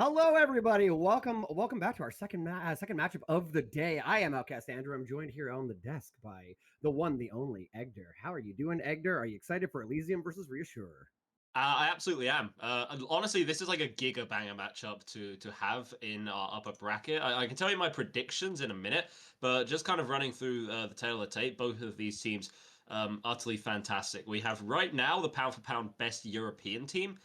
Hello, everybody. Welcome back to our second matchup of the day. I am OutcastAndrew. I'm joined here on the desk by the one, the only Egdar. How are you doing, Egdar? Are you excited for Elysium versus Reassure? I absolutely am. Honestly, this is like a giga banger matchup to have in our upper bracket. I can tell you my predictions in a minute, but just kind of running through the tail of the tape, both of these teams utterly fantastic. We have right now the pound for pound best European team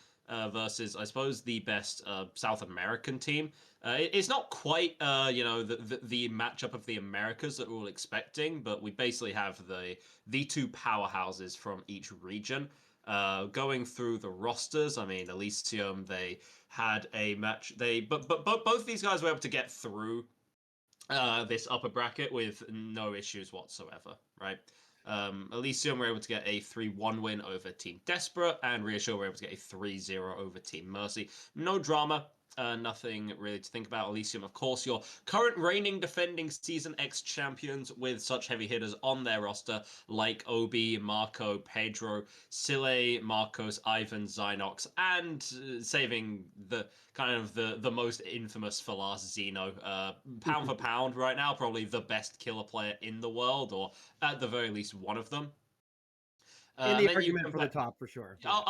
versus, I suppose, the best South American team. It's not quite, the matchup of the Americas that we're all expecting, but we basically have the two powerhouses from each region. Going through the rosters, I mean, Elysium, they had a match. But both these guys were able to get through this upper bracket with no issues whatsoever, right? Elysium were able to get a 3-1 win over Team Desperate, and Reassure were able to get a 3-0 over Team Mercy. No drama. Nothing really to think about. Elysium, of course, your current reigning defending Season X champions with such heavy hitters on their roster like Obi, Marco, Pedro, Sile, Marcos, Ivan, Zynox, and saving the kind of the most infamous for last, Zeno. Pound for pound right now, probably the best killer player in the world, or at the very least one of them. In the argument for the top, for sure. Yeah.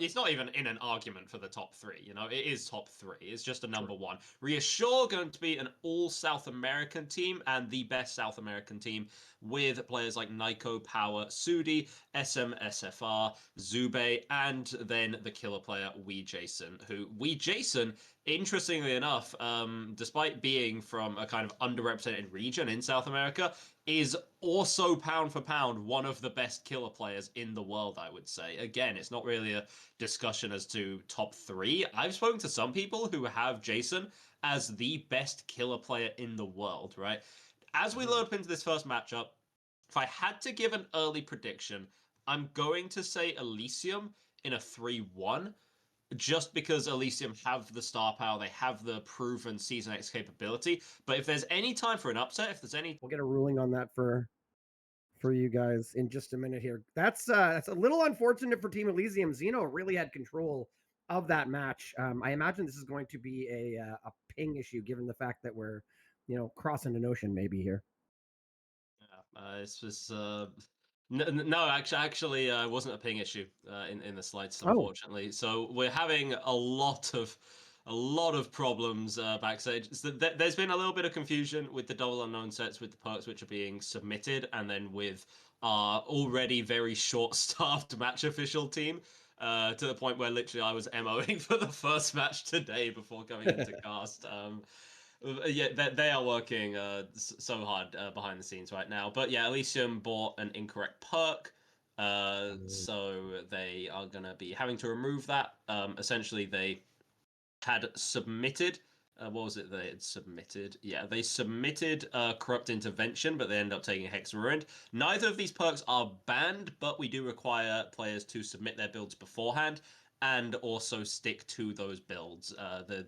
It's not even in an argument for the top three. You know, it is top three. It's just a number one. Reassure going to be an all South American team and the best South American team with players like Nico, Power, Sudi, SM, SFR, Zube, and then the killer player Wee Jason. Interestingly enough, despite being from a kind of underrepresented region in South America, is also pound for pound one of the best killer players in the world, I would say. Again, it's not really a discussion as to top three. I've spoken to some people who have Jason as the best killer player in the world, right? As we load up into this first matchup, if I had to give an early prediction, I'm going to say Elysium in a 3-1 just because Elysium have the star power, they have the proven Season X capability. But if there's any time for an upset, if there's any, we'll get a ruling on that for you guys in just a minute here. That's a little unfortunate for Team Elysium. Zeno really had control of that match. I imagine this is going to be a ping issue, given the fact that we're crossing an ocean maybe here. yeah, it's just no, actually, it wasn't a ping issue in the slides, unfortunately. So we're having a lot of problems backstage. So there's been a little bit of confusion with the double unknown sets with the perks which are being submitted, and then with our already very short-staffed match official team. To the point where literally I was MOing for the first match today before coming into cast. Yeah, they are working so hard behind the scenes right now. But yeah, Elysium bought an incorrect perk. So they are going to be having to remove that. Essentially, they had submitted. What was it they had submitted? Yeah, they submitted Corrupt Intervention, but they end up taking Hex Ruined. Neither of these perks are banned, but we do require players to submit their builds beforehand and also stick to those builds.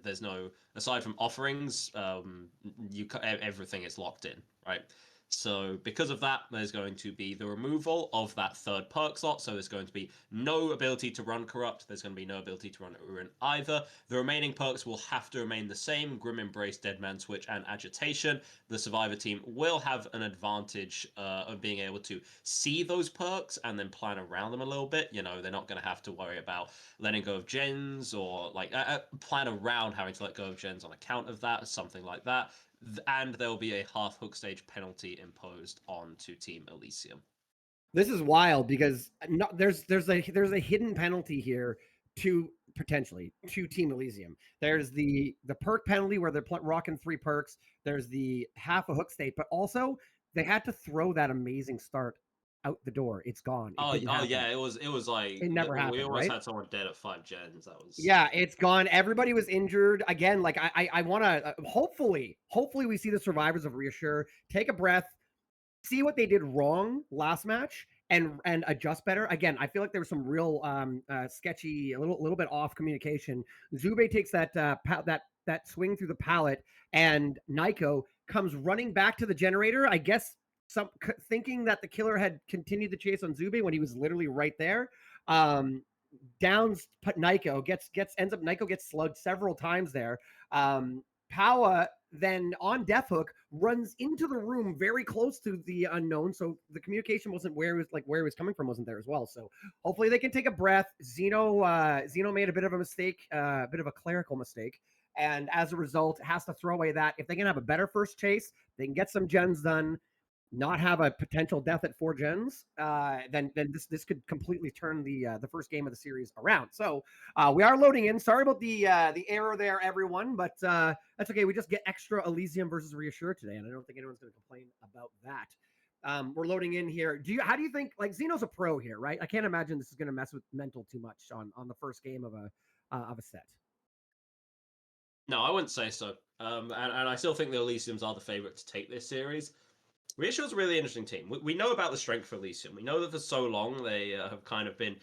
There's no, aside from offerings, everything is locked in, right? So because of that, there's going to be the removal of that third perk slot. So there's going to be no ability to run Corrupt. There's going to be no ability to run Ruin either. The remaining perks will have to remain the same: Grim Embrace, Deadman Switch, and Agitation. The Survivor team will have an advantage of being able to see those perks and then plan around them a little bit. You know, they're not going to have to worry about letting go of gens or like plan around having to let go of gens on account of that, something like that. And there will be a half hook stage penalty imposed onto Team Elysium. This is wild because there's a hidden penalty here to potentially to Team Elysium. There's the perk penalty where they're rocking 3 perks. There's the half a hook state, but also they had to throw that amazing start out the door. It's gone. Yeah, it was like it never happened. We almost right? had someone dead at 5 gens. That was it's gone. Everybody was injured again. Like I want to hopefully we see the survivors of Reassure take a breath, see what they did wrong last match, and adjust better. Again, I feel like there was some real sketchy, a little bit off communication. Zube takes that swing through the pallet, and Nico comes running back to the generator. I guess thinking that the killer had continued the chase on Zube when he was literally right there. downs Nyko, ends up Nyko gets slugged several times there. Powa then on Death Hook runs into the room very close to the Unknown, so the communication wasn't where he was coming from wasn't there as well. So hopefully they can take a breath. Xeno made a bit of a mistake, a bit of a clerical mistake, and as a result has to throw away that. If they can have a better first chase, they can get some gens done, not have a potential death at 4 gens, then this could completely turn the first game of the series around. So we are loading in. Sorry about the error there, everyone, but that's okay. We just get extra Elysium versus Reassure today, and I don't think anyone's going to complain about that. We're loading in here. How do you think, like, Xeno's a pro here, right? I can't imagine this is going to mess with mental too much on the first game of a set. No, I wouldn't say so. And I still think the Elysiums are the favorite to take this series. Reassure's a really interesting team. We know about the strength for Elysium. We know that for so long they have kind of been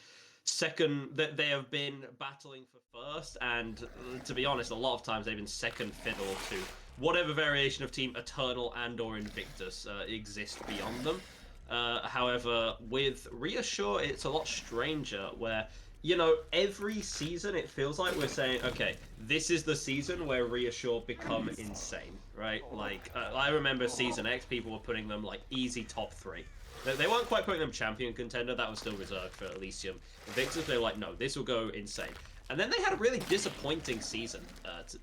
second, that they have been battling for first, and to be honest, a lot of times they've been second fiddle to whatever variation of Team Eternal and or Invictus exist beyond them. However, with Reassure, it's a lot stranger, where every season it feels like we're saying, okay, this is the season where Reassure become insane, right? Like, I remember Season X, people were putting them like easy top 3. They weren't quite putting them champion contender, that was still reserved for Elysium. Invictus, they were like, no, this will go insane. And then they had a really disappointing season,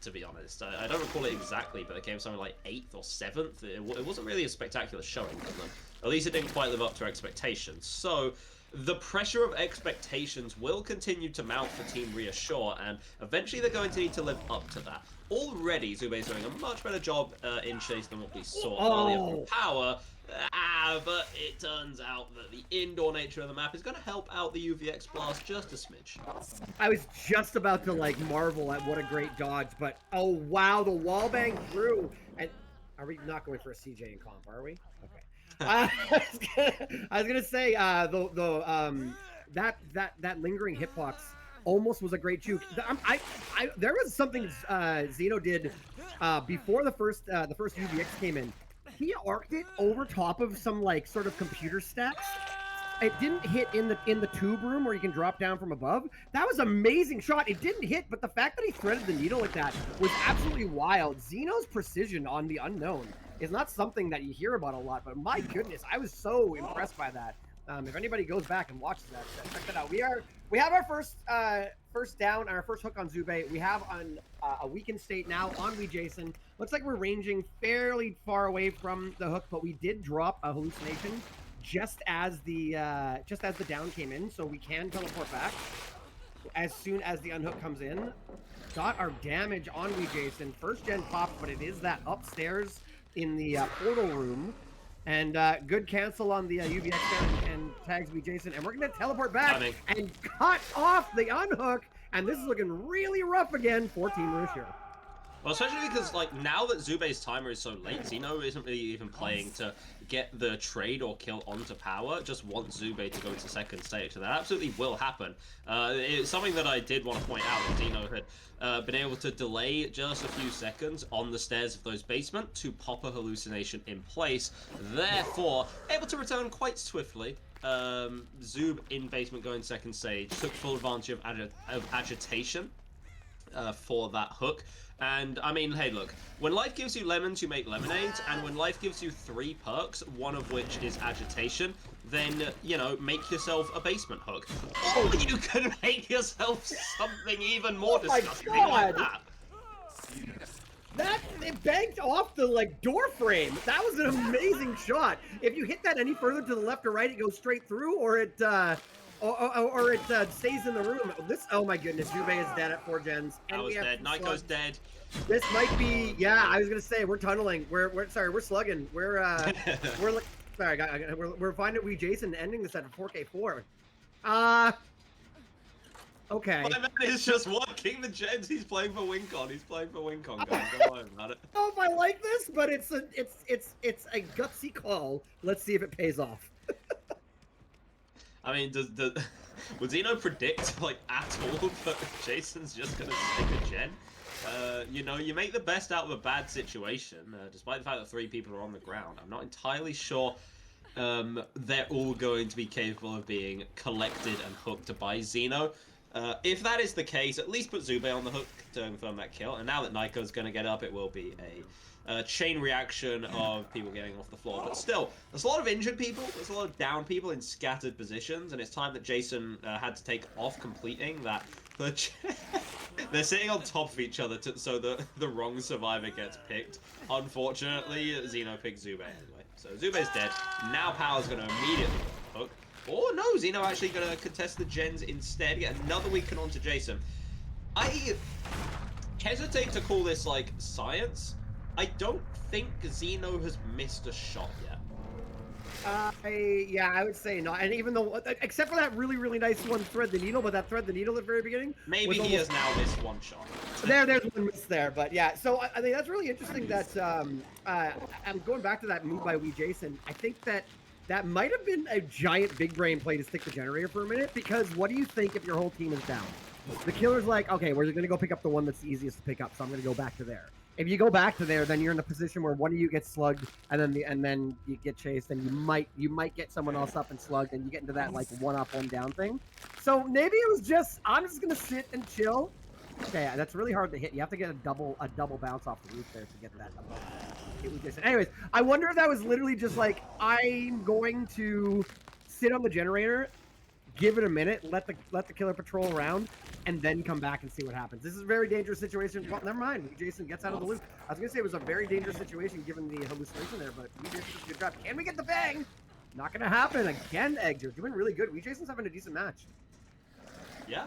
to be honest. I don't recall it exactly, but they came something like 8th or 7th. It wasn't really a spectacular showing from them. At least it didn't quite live up to expectations. So the pressure of expectations will continue to mount for Team Reassure, and eventually they're going to need to live up to that. Already, Zube is doing a much better job in Chase than what we saw earlier from Power, but it turns out that the indoor nature of the map is going to help out the UVX Blast just a smidge. I was just about to, like, marvel at what a great dodge, but oh wow, the wallbang through. And are we not going for a CJ in comp, are we? Okay. I was gonna say that lingering hitbox almost was a great juke. There was something Xeno did before the first UVX came in. He arced it over top of some, like, sort of computer stacks. It didn't hit in the tube room where you can drop down from above. That was an amazing shot. It didn't hit, but the fact that he threaded the needle like that was absolutely wild. Xeno's precision on the Unknown is not something that you hear about a lot, but my goodness, I was so impressed by that. If anybody goes back and watches that, check that out. We have our first down, our first hook on Zube. We have on a weakened state now on Jason. Looks like we're ranging fairly far away from the hook, but we did drop a hallucination just as the down came in, so we can teleport back as soon as the unhook comes in. Got our damage on Jason. First gen popped, but it is that upstairs in the portal room. And good cancel on the UVX there and tags Jason. And we're going to teleport back and cut off the unhook. And this is looking really rough again for Team Reassure. Well, especially because, like, now that Zube's timer is so late, Xeno isn't really even playing to get the trade or kill onto Power, just wants Zube to go to second stage. So that absolutely will happen. It's something that I did want to point out, that Xeno had been able to delay just a few seconds on the stairs of those basement to pop a hallucination in place, therefore able to return quite swiftly. Zube in basement going second stage, took full advantage of agitation for that hook. And, I mean, hey, look, when life gives you lemons, you make lemonades, and when life gives you 3 perks, one of which is agitation, then, make yourself a basement hook. Or you can make yourself something even more disgusting like that. It banged off the, like, door frame. That was an amazing shot. If you hit that any further to the left or right, it goes straight through, or it stays in the room. Oh my goodness, Zube is dead at 4 gens. And was dead. Nyko's dead. This might be, yeah, I was gonna say, we're tunneling. We're slugging. We're finding Jason ending this at a 4K4. Okay. My man is just walking the gens. He's playing for Wincon. He's playing for Wincon, guys. Don't worry about it. I don't know if I like this, but it's a gutsy call. Let's see if it pays off. I mean, would Xeno predict, like, at all that Jason's just gonna stick a gen? You make the best out of a bad situation, despite the fact that 3 people are on the ground. I'm not entirely sure they're all going to be capable of being collected and hooked by Xeno. If that is the case, at least put Zube on the hook to confirm that kill. And now that Nyko's going to get up, it will be a chain reaction of people getting off the floor. But still, there's a lot of injured people. There's a lot of down people in scattered positions. And it's time that Jason had to take off completing that. They're sitting on top of each other so the wrong survivor gets picked. Unfortunately, Xeno picked Zube anyway. So Zube's dead. Now Power's going to immediately hook. Oh no, Xeno actually going to contest the gens instead, get another weaken onto Jason. I hesitate to call this like science. I don't think Xeno has missed a shot yet. Yeah, I would say not. And even though, except for that really nice one, Thread the Needle, but that Thread the Needle at the very beginning. Maybe he has now missed one shot. There's one miss there, but yeah. So I think that's really interesting that, I'm going back to that move by Wee Jason. I think that might have been a giant big brain play to stick the generator for a minute, because what do you think if your whole team is down? The killer's like, okay, we're going to go pick up the one that's the easiest to pick up, so I'm going to go back to there. If you go back to there, then you're in a position where one of you gets slugged, and then you get chased, and you might get someone else up and slugged, and you get into that like one up, one down thing. So maybe it was just, I'm just gonna sit and chill. Okay, that's really hard to hit. You have to get a double bounce off the roof there to get that. Anyways, I wonder if that was literally just like, I'm going to sit on the generator, give it a minute, let the killer patrol around, and then come back and see what happens. This is a very dangerous situation. Well, never mind. Jason gets out of the loop. I was going to say it was a very dangerous situation given the hallucination there, but Jason does a good job. Can we get the bang? Not going to happen. Again, Egdar doing really good. Jason's having a decent match. Yeah,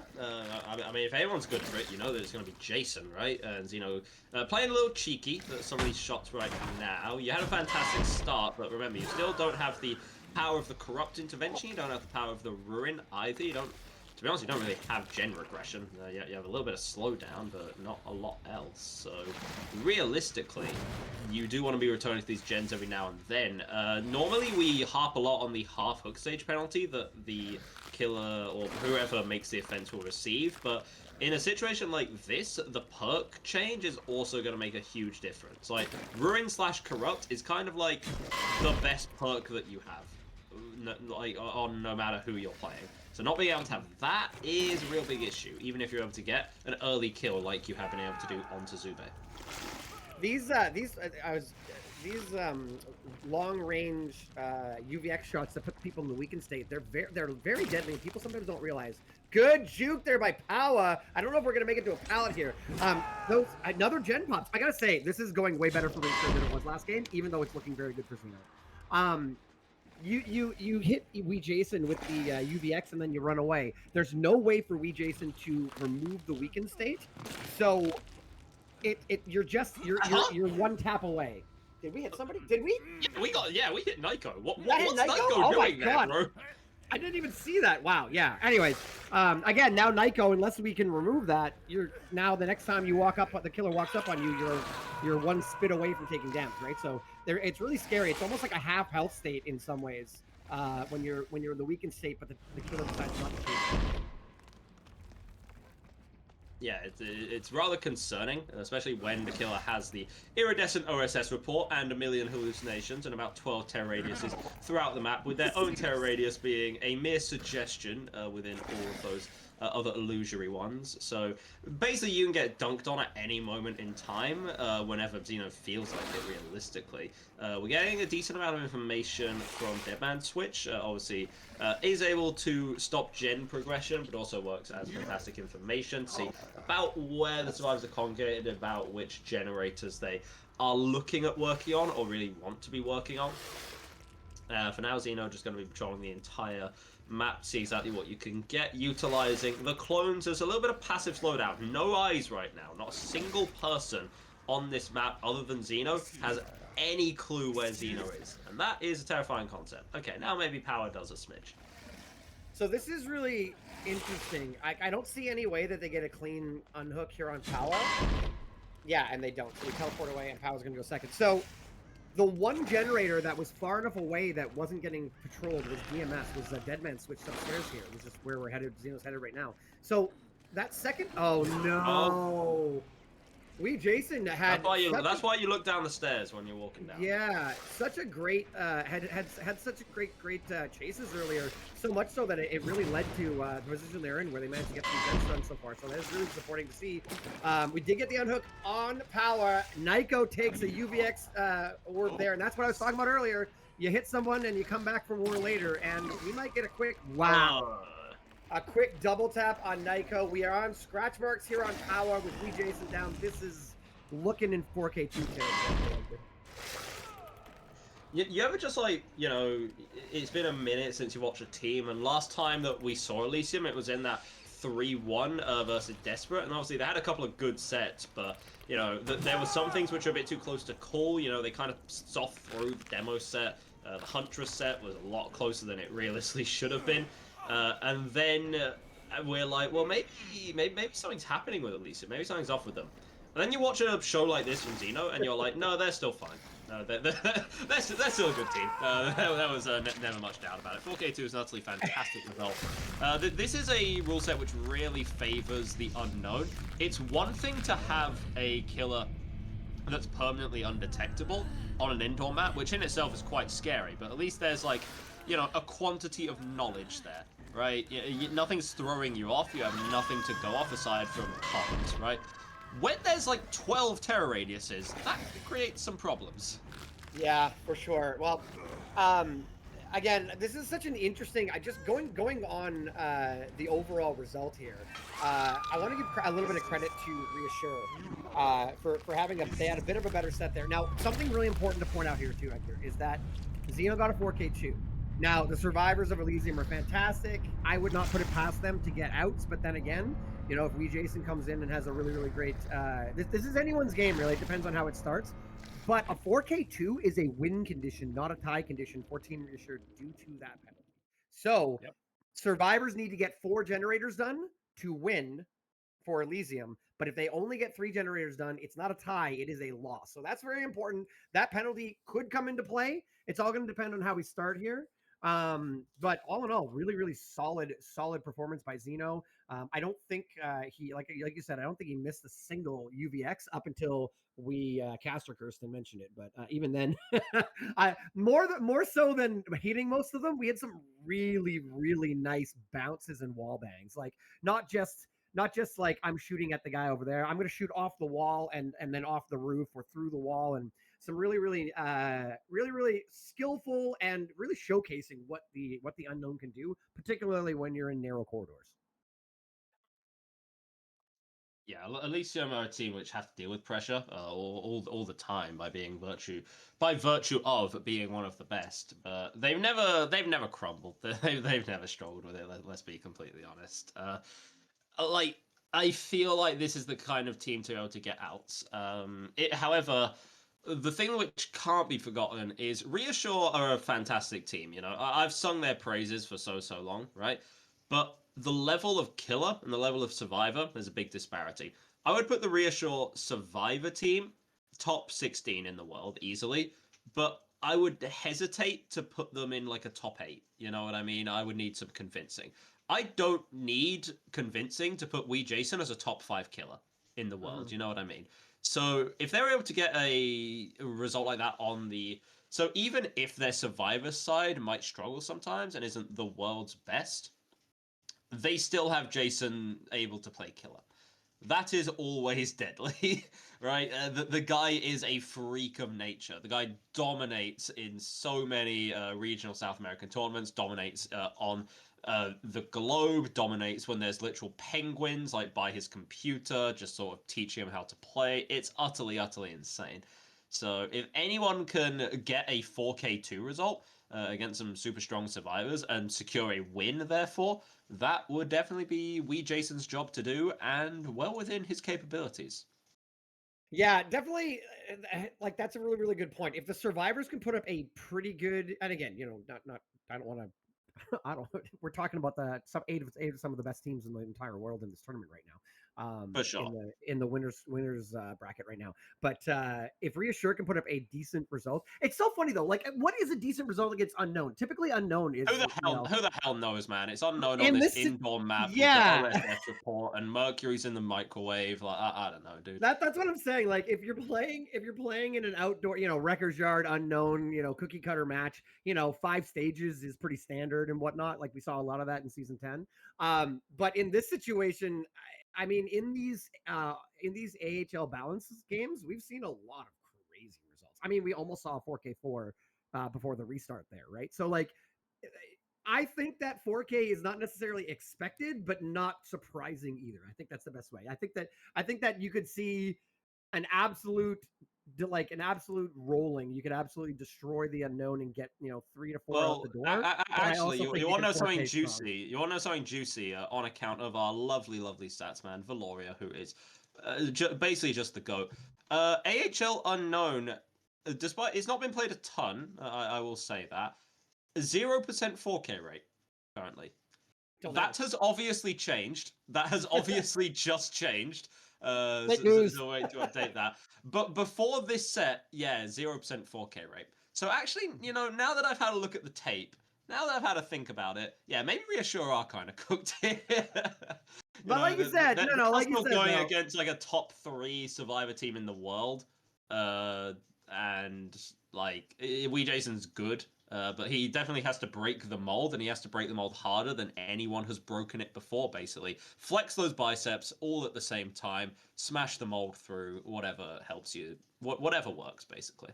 I mean, if anyone's good for it, you know that it's going to be Jason, right? And, you know, playing a little cheeky at some of these shots right now. You had a fantastic start, but remember, you still don't have the power of the corrupt intervention. You don't have the power of the ruin either. You don't, to be honest, you don't really have gen regression. You have a little bit of slowdown, but not a lot else. So realistically, you do want to be returning to these gens every now and then. Normally, we harp a lot on the half hook stage penalty that the killer or whoever makes the offense will receive, but in a situation like this, the perk change is also going to make a huge difference. Like, Ruin/Corrupt is kind of like the best perk that you have, no matter who you're playing. So not being able to have that is a real big issue, even if you're able to get an early kill like you have been able to do onto Zube. These long-range UVX shots that put people in the weakened state, they're very deadly, and people sometimes don't realize. Good juke there by Powa. I don't know if we're gonna make it to a pallet here. Another gen pops. I gotta say, this is going way better for Reassure than it was last game, even though it's looking very good for Xeno. You hit Wee Jason with the UVX and then you run away. There's no way for Wee Jason to remove the weakened state, so you're one tap away. Did we hit somebody? Did we? Yeah, we hit Nyko. What's Nyko? Nyko doing there, bro? I didn't even see that. Wow. Yeah. Anyways, again, now Nyko, unless we can remove that, now the next time you walk up, the killer walks up on you, you're one spit away from taking damage, right? So it's really scary. It's almost like a half health state in some ways when you're in the weakened state, but the killer decides not to chase you. Yeah, it's rather concerning, especially when the killer has the iridescent OSS report and a million hallucinations and about 12 terror radiuses throughout the map, with their own terror radius being a mere suggestion within all of those other illusory ones. So basically you can get dunked on at any moment in time whenever Xeno feels like it, realistically. We're getting a decent amount of information from Deadman Switch. Obviously is able to stop gen progression, but also works as fantastic information to see about where the survivors are congregated, about which generators they are looking at working on or really want to be working on. For now, Xeno just going to be patrolling the entire map, see exactly what you can get, utilizing the clones as a little bit of passive slowdown. No eyes right now, not a single person on this map other than Xeno has any clue where Xeno is, and that is a terrifying concept. Okay, now maybe Power does a smidge. So this is really interesting. I don't see any way that they get a clean unhook here on Power. Yeah, and they don't. So we teleport away, and Power's going to go second. So the one generator that was far enough away that wasn't getting patrolled was DMS, was a Deadman switched upstairs here, which is where we're headed, Xeno's headed right now. So that second, oh no. Jason had That's why you look down the stairs when you're walking down. Yeah, such a great had such a great chases earlier. So much so that it really led to the position they're in, where they managed to get some events done so far. So that is really supporting to see. We did get the unhook on power. Nyko takes a UVX orb there, and that's what I was talking about earlier. You hit someone and you come back for more later, and we might get a quick a quick double tap on Nyko. We are on scratch marks here on power with Jason down. This is looking in 4K2 territory. You ever just like, you know, it's been a minute since you watched a team, and last time that we saw Elysium, it was in that 3-1 versus Desperate, and obviously they had a couple of good sets, but, you know, there were some things which are a bit too close to call. You know, they kind of soft through the demo set. The Huntress set was a lot closer than it realistically should have been. And then we're like, well, maybe something's happening with Elysium. Maybe something's off with them. And then you watch a show like this from Xeno, and you're like, no, they're still fine. No, they're still a good team. There was never much doubt about it. 4K2 is an utterly fantastic result. This is a rule set which really favors the unknown. It's one thing to have a killer that's permanently undetectable on an indoor map, which in itself is quite scary, but at least there's, like, you know, a quantity of knowledge there, right? Nothing's throwing you off. You have nothing to go off aside from comms, right? When there's like 12 terror radiuses, that creates some problems. Yeah, for sure. Well, again, this is such an interesting. I just going on the overall result here. I want to give a little bit of credit to Reassure for having they had a bit of a better set there. Now, something really important to point out here too, Egdar, is that Xeno got a 4K2. Now, the survivors of Elysium are fantastic. I would not put it past them to get outs, but then again, you know, if Jason comes in and has a really, really great... this is anyone's game, really. It depends on how it starts. But a 4K2 is a win condition, not a tie condition for Team Reassure due to that penalty. So, survivors need to get 4 generators done to win for Elysium. But if they only get 3 generators done, it's not a tie, it is a loss. So that's very important. That penalty could come into play. It's all going to depend on how we start here. But all in all, really, really solid performance by Xeno. I don't think he, like you said, I don't think he missed a single UVX up until we Caster Kirsten mentioned it. But even then, more so than hitting most of them, we had some really, really nice bounces and wall bangs. Like not just like I'm shooting at the guy over there. I'm going to shoot off the wall and then off the roof or through the wall, and some really, really, really skillful and really showcasing what the unknown can do, particularly when you're in narrow corridors. Yeah, Elysium are a team which have to deal with pressure all the time by virtue of being one of the best. But they've never crumbled. They've never struggled with it. Let's be completely honest. Like, I feel like this is the kind of team to be able to get out. However, the thing which can't be forgotten is Reassure are a fantastic team. You know, I've sung their praises for so long, right? But the level of killer and the level of survivor, there's a big disparity. I would put the Reassure survivor team top 16 in the world easily, but I would hesitate to put them in like a top 8. You know what I mean? I would need some convincing. I don't need convincing to put Jason as a top 5 killer in the world. You know what I mean? So if they're able to get a result like that on the... So even if their survivor side might struggle sometimes and isn't the world's best, they still have Jason able to play killer. That is always deadly, right? The guy is a freak of nature. The guy dominates in so many regional South American tournaments, dominates on the globe, dominates when there's literal penguins, like by his computer, just sort of teaching him how to play. It's utterly insane. So if anyone can get a 4K2 result against some super strong survivors and secure a win, therefore, that would definitely be Jason's job to do, and well within his capabilities. Yeah, definitely. Like that's a really, really good point. If the survivors can put up a pretty good, and again, you know, not, I don't want to, I don't. We're talking about the eight of some of the best teams in the entire world in this tournament right now. For sure. in the winners bracket right now. But if Reassure can put up a decent result, it's so funny though. Like, what is a decent result against Unknown? Typically, Unknown is Who the hell knows, man? It's Unknown on in this this indoor map with the yeah. OSS report, and Mercury's in the microwave. Like, I don't know, dude. That's what I'm saying. Like, if you're playing in an outdoor, Wrecker's Yard, Unknown, cookie cutter match, 5 stages is pretty standard and whatnot. Like, we saw a lot of that in season 10. But in this situation, I mean, in these AHL balances games, we've seen a lot of crazy results. I mean, we almost saw a 4K4 before the restart there, right? So, like, I think that 4K is not necessarily expected, but not surprising either. I think that's the best way. I think that you could see an absolute rolling. You could absolutely destroy the Unknown and get 3 to 4 out the door. Actually, you want to know something juicy? You want to know something juicy on account of our lovely stats man, Valoria, who is basically just the GOAT. AHL Unknown, despite it's not been played a ton, I will say that 0% 4K rate currently. That has obviously changed. That has obviously just changed. So way to update that. But before this set, 0% 4K rate. So actually, now that I've had a look at the tape, now that I've had a think about it, maybe Reassure are kind of cooked here. But like you said, like you said, going against like a top 3 Survivor team in the world, and like Wee Jason's good. But he definitely has to break the mold, and he has to break the mold harder than anyone has broken it before, basically. Flex those biceps all at the same time, smash the mold through, whatever helps you, whatever works, basically.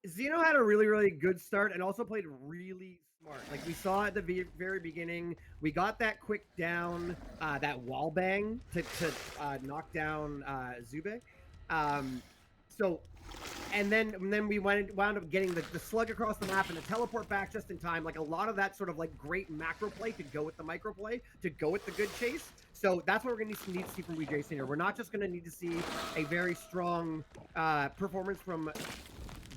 Xeno had a really, really good start and also played really smart. Like, we saw at the very beginning, we got that quick down, that wall bang to knock down Zube. And then we wound up getting the slug across the map and the teleport back just in time. Like, a lot of that sort of like great macro play to go with the micro play, to go with the good chase. So that's what we're going to need to see from WeJason here. We're not just going to need to see a very strong performance from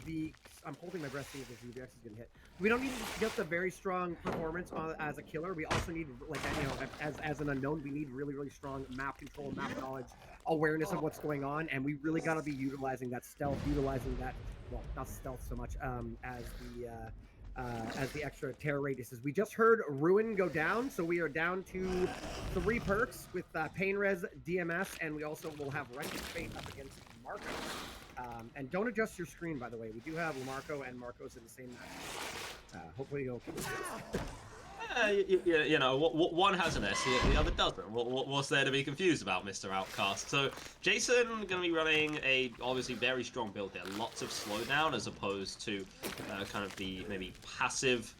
the... I'm holding my breath seeing if the UVX is going to hit. We don't need just a very strong performance as a killer. We also need, like, as an Unknown, we need really, really strong map control, map knowledge, awareness of what's going on, and we really got to be utilizing that stealth, well, not stealth so much as the extra terror radiuses. We just heard Ruin go down, so we are down to 3 perks with Pain Res, DMS, and we also will have Reckless Fate up against Marco. And don't adjust your screen, by the way. We do have Lamarco and Marcos in the same match. Hopefully you'll keep it. One has an S, the other doesn't. What's there to be confused about, Mr. Outcast? So Jason going to be running a obviously very strong build here. Lots of slowdown as opposed to kind of the maybe passive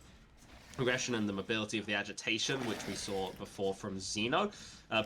progression and the mobility of the agitation, which we saw before from Xeno.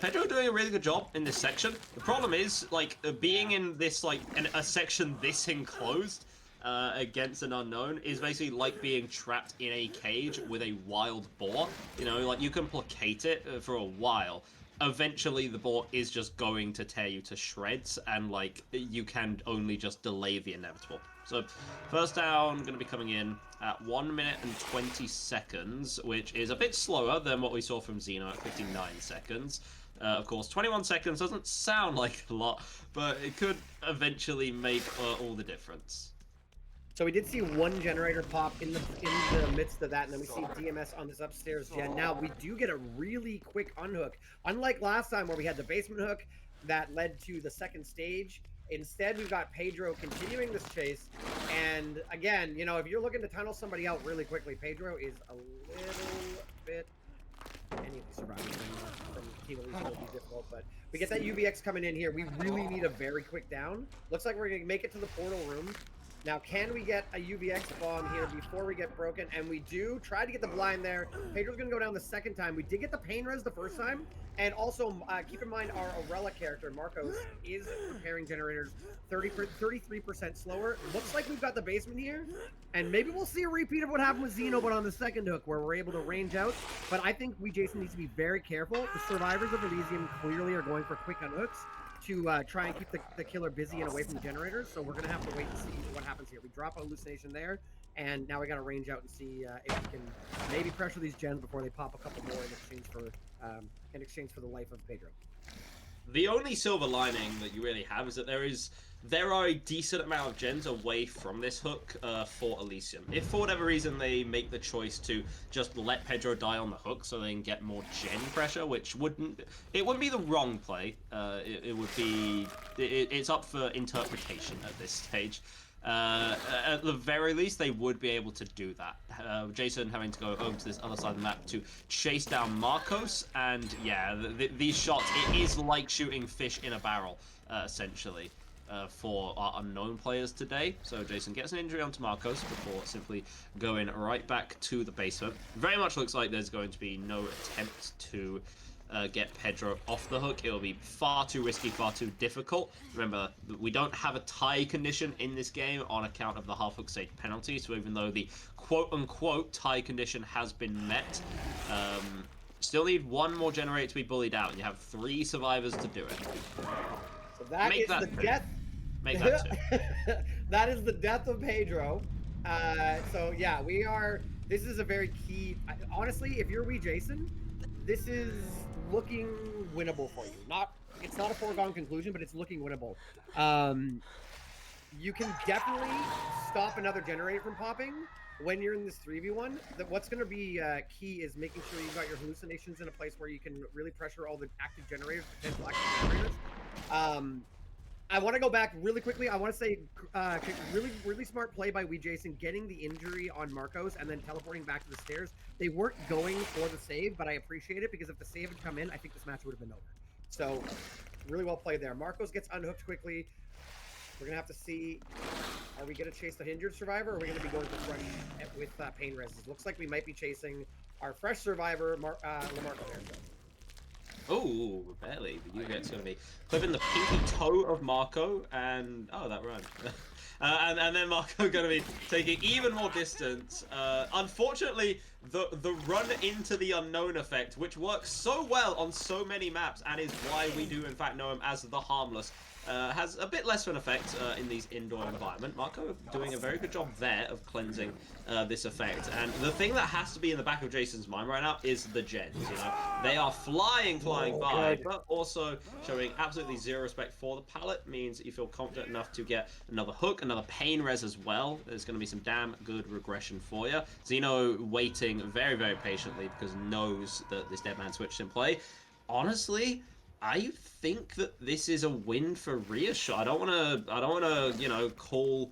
Pedro doing a really good job in this section. The problem is, like, being in this, like, a section this enclosed against an Unknown is basically like being trapped in a cage with a wild boar. Like, you can placate it for a while. Eventually, the boar is just going to tear you to shreds, and, like, you can only just delay the inevitable. So, first down going to be coming in at 1 minute and 20 seconds, which is a bit slower than what we saw from Xeno at 59 seconds. Of course, 21 seconds doesn't sound like a lot, but it could eventually make all the difference. So we did see 1 generator pop in the midst of that, and then we see DMS on this upstairs gen. Now, we do get a really quick unhook. Unlike last time where we had the basement hook that led to the second stage, instead we've got Pedro continuing this chase. And again, if you're looking to tunnel somebody out really quickly, Pedro is a little bit... Any of these survivors from Team Elysium will be difficult, but we get that UVX coming in here. We really need a very quick down. Looks like we're going to make it to the portal room. Now, can we get a UVX bomb here before we get broken? And we do. Try to get the blind there. Pedro's going to go down the second time. We did get the pain res the first time. And also, keep in mind, our Aurela character, Marcos, is preparing generators 33% slower. Looks like we've got the basement here. And maybe we'll see a repeat of what happened with Xeno, but on the second hook, where we're able to range out. But I think Jason needs to be very careful. The survivors of Elysium clearly are going for quick unhooks to try and keep the killer busy and away from the generators. So we're going to have to wait and see what happens here. We drop a hallucination there, and now we got to range out and see if we can maybe pressure these gens before they pop a couple more in exchange for the life of Pedro. The only silver lining that you really have is that there are a decent amount of gens away from this hook for Elysium. If for whatever reason they make the choice to just let Pedro die on the hook so they can get more gen pressure, which wouldn't be the wrong play. It would be it's up for interpretation at this stage. At the very least, they would be able to do that. Jason having to go over to this other side of the map to chase down Marcos, and yeah, these shots, it is like shooting fish in a barrel, essentially, for our unknown players today. So Jason gets an injury onto Marcos before simply going right back to the basement. Very much looks like there's going to be no attempt to get Pedro off the hook. It will be far too risky, far too difficult. Remember, we don't have a tie condition in this game on account of the half hook stage penalty, so even though the quote-unquote tie condition has been met, still need one more generator to be bullied out, and you have 3 survivors to do it. So that is the death. Make that 2. That is the death of Pedro. So yeah, this is a very key. Honestly, if you're we Jason, this is looking winnable for you. It's not a foregone conclusion, but it's looking winnable. You can definitely stop another generator from popping when you're in this 3v1. What's going to be key is making sure you've got your hallucinations in a place where you can really pressure all the active generators, potential active generators. I want to go back really quickly. I want to say really smart play by Jason getting the injury on Marcos and then teleporting back to the stairs. They weren't going for the save, but I appreciate it because if the save had come in, I think this match would have been over. So really well played there. Marcos gets unhooked quickly. We're going to have to see, are we going to chase the injured survivor or are we going to be going for fresh with pain reses? Looks like we might be chasing our fresh survivor, LaMarco there. Oh, barely. The UVX going to be clipping the pinky toe of Marco, and oh, that rhymed. And then Marco going to be taking even more distance. Unfortunately, the run into the unknown effect, which works so well on so many maps, and is why we do in fact know him as the Harmless, has a bit less of an effect in these indoor environment. Marco doing a very good job there of cleansing this effect. And the thing that has to be in the back of Jason's mind right now is the gens. You know, they are flying by, but also showing absolutely zero respect for the pallet means that you feel confident enough to get another hook, another pain res as well. There's going to be some damn good regression for you. Zeno waiting very, very patiently because knows that this dead man switched in play. Honestly, I think that this is a win for Reassure. I don't want to, you know, call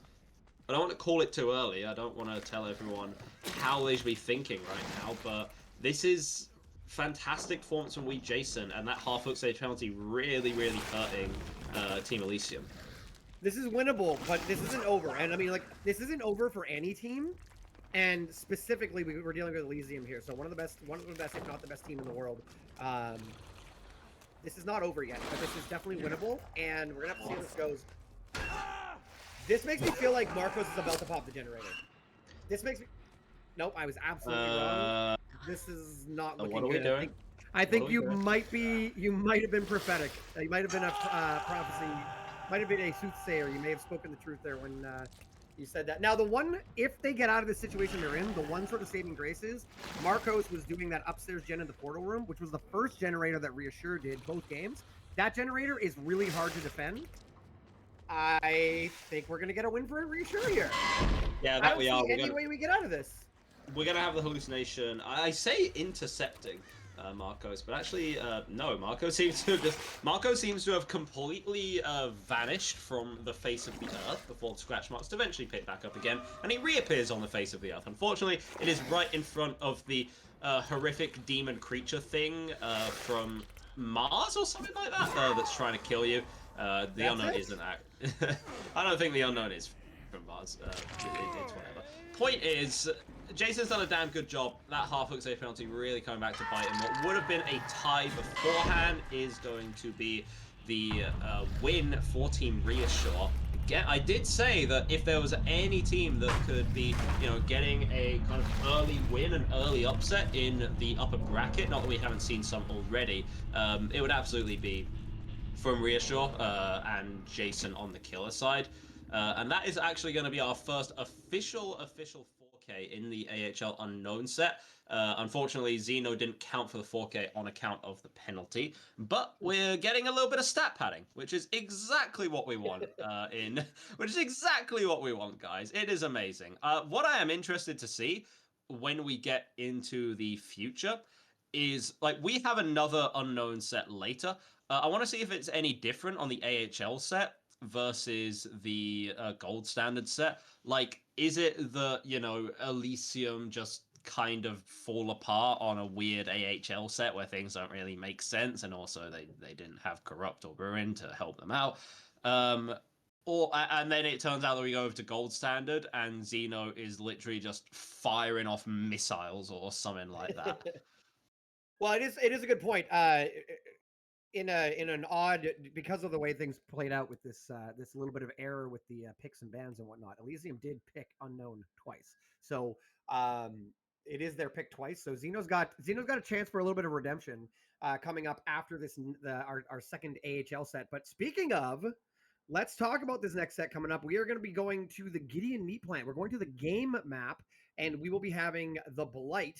it too early. I don't want to tell everyone how they should be thinking right now, but this is fantastic performance from Jason, and that half hook stage penalty really, really hurting Team Elysium. This is winnable, but this isn't over. And I mean, like, this isn't over for any team. And specifically, we're dealing with Elysium here. So one of the best, if not the best team in the world. This is not over yet, but this is definitely winnable, and we're gonna have to see how this goes. This makes me feel like Marcos is about to pop the generator. This makes me... Nope, I was absolutely wrong. This is not looking what are we good. doing? I think you might have been prophetic. You might have been a prophecy, might have been a soothsayer. You may have spoken the truth there when you said that. Now, the one, if they get out of the situation they're in, the one sort of saving grace is Marcos was doing that upstairs gen in the portal room, which was the first generator that Reassure did both games. That generator is really hard to defend. I think we're going to get a win for Reassure here. Yeah, that we are. Any way we get out of this. We're going to have the hallucination. I say intercepting Marcos, but actually, no. Marco seems to have completely vanished from the face of the earth before the scratch marks to eventually pick back up again, and he reappears on the face of the earth. Unfortunately, it is right in front of the horrific demon creature thing from Mars or something like that that's trying to kill you. The unknown isn't that. I don't think the unknown is from Mars. It's whatever. Point is, Jason's done a damn good job. That half hook save penalty really coming back to bite him. What would have been a tie beforehand is going to be the win for Team Reassure. Again, I did say that if there was any team that could be, you know, getting a kind of early win, an early upset in the upper bracket, not that we haven't seen some already, it would absolutely be from Reassure and Jason on the killer side. And that is actually going to be our first official 4K 4K in the AHL Unknown set. Unfortunately, Xeno didn't count for the 4K on account of the penalty, but we're getting a little bit of stat padding, which is exactly what we want which is exactly what we want, guys. It is amazing. What I am interested to see when we get into the future is, like, we have another Unknown set later. I want to see if it's any different on the AHL set versus the gold standard set. Like, is it the, Elysium just kind of fall apart on a weird AHL set where things don't really make sense, and also they didn't have Corrupt or Ruin to help them out? And then it turns out that we go over to gold standard and Xeno is literally just firing off missiles or something like that. Well, it is a good point. In an odd, because of the way things played out with this this little bit of error with the picks and bans and whatnot, Elysium did pick Unknown twice. So it is their pick twice. So Xeno's got a chance for a little bit of redemption coming up after this our second AHL set. But speaking of, let's talk about this next set coming up. We are going to be going to the Gideon Meat Plant. We're going to the game map, and we will be having the Blight.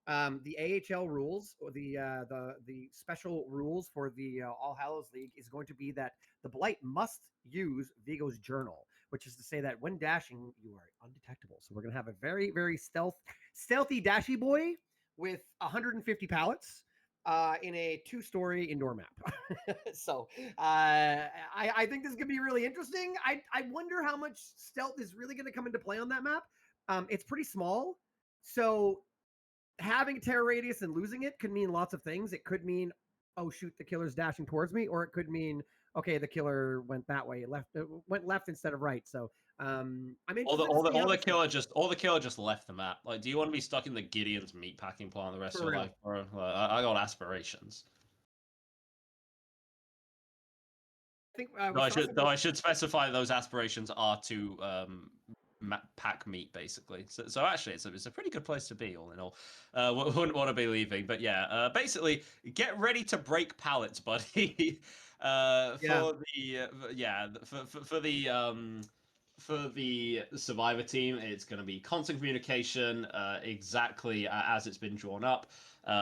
The AHL rules, or the special rules for the All Hallows League is going to be that the Blight must use Vigo's journal, which is to say that when dashing, you are undetectable. So we're going to have a very, very stealthy dashy boy with 150 pallets in a 2-story indoor map. So I think this is going to be really interesting. I wonder how much stealth is really going to come into play on that map. It's pretty small, so having terror radius and losing it could mean lots of things. It could mean, oh shoot, the killer's dashing towards me, or it could mean, okay, the killer went that way, went left instead of right. So I'm interested. Or the killer just left the map. Like, do you want to be stuck in the Gideon's meat packing plant the rest of your life, bro? Like, I got aspirations. I think I should specify those aspirations are to pack meat, basically. So actually, it's a pretty good place to be, all in all. Wouldn't want to be leaving, but yeah. Basically, get ready to break pallets, buddy. For the survivor team, it's going to be constant communication, exactly as it's been drawn up.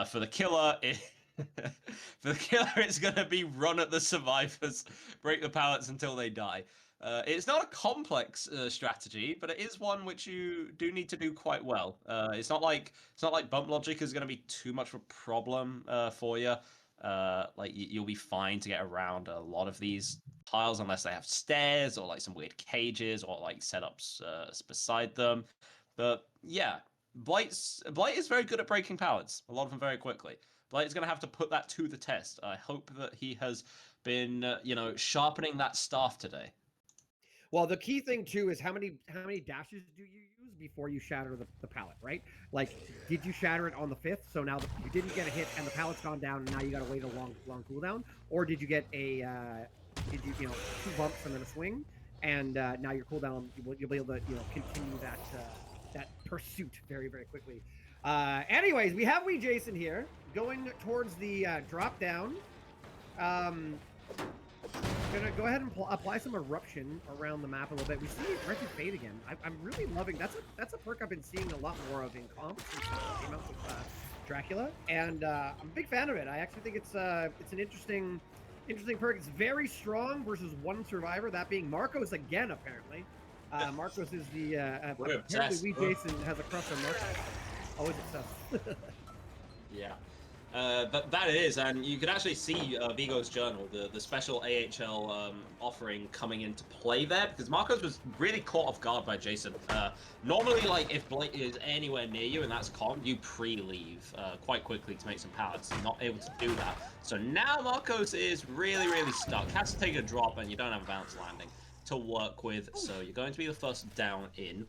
For the killer, it's going to be run at the survivors, break the pallets until they die. It's not a complex strategy, but it is one which you do need to do quite well. It's not like bump logic is going to be too much of a problem for you. Like, you'll be fine to get around a lot of these tiles unless they have stairs or like some weird cages or like setups beside them. But yeah, Blight is very good at breaking pallets, a lot of them very quickly. Blight is going to have to put that to the test. I hope that he has been sharpening that staff today. Well, the key thing too is how many dashes do you use before you shatter the pallet, right? Like, did you shatter it on the 5th? So now you didn't get a hit and the pallet's gone down, and now you got to wait a long cooldown, or did you get a 2 bumps and then a swing, and now your cooldown you'll be able to continue that pursuit very, very quickly. Anyways, we have Jason here going towards the drop down. Gonna go ahead and apply some eruption around the map a little bit. We see Wretched Fate again. I'm really loving that's a perk I've been seeing a lot more of in comps since it came out with Dracula, and I'm a big fan of it. I actually think it's an interesting perk. It's very strong versus one survivor, that being Marcos again. Apparently, Marcos is the apparently Jason has a crush on Marcos. Always obsessed. Yeah. That it is, and you can actually see Vigo's journal, the special AHL offering coming into play there, because Marcos was really caught off guard by Jason. Normally, like, if Blight is anywhere near you and that's calm, you pre-leave quite quickly to make some pallets. You're not able to do that. So now Marcos is really, really stuck. Has to take a drop, and you don't have a bounce landing to work with, so you're going to be the first down in.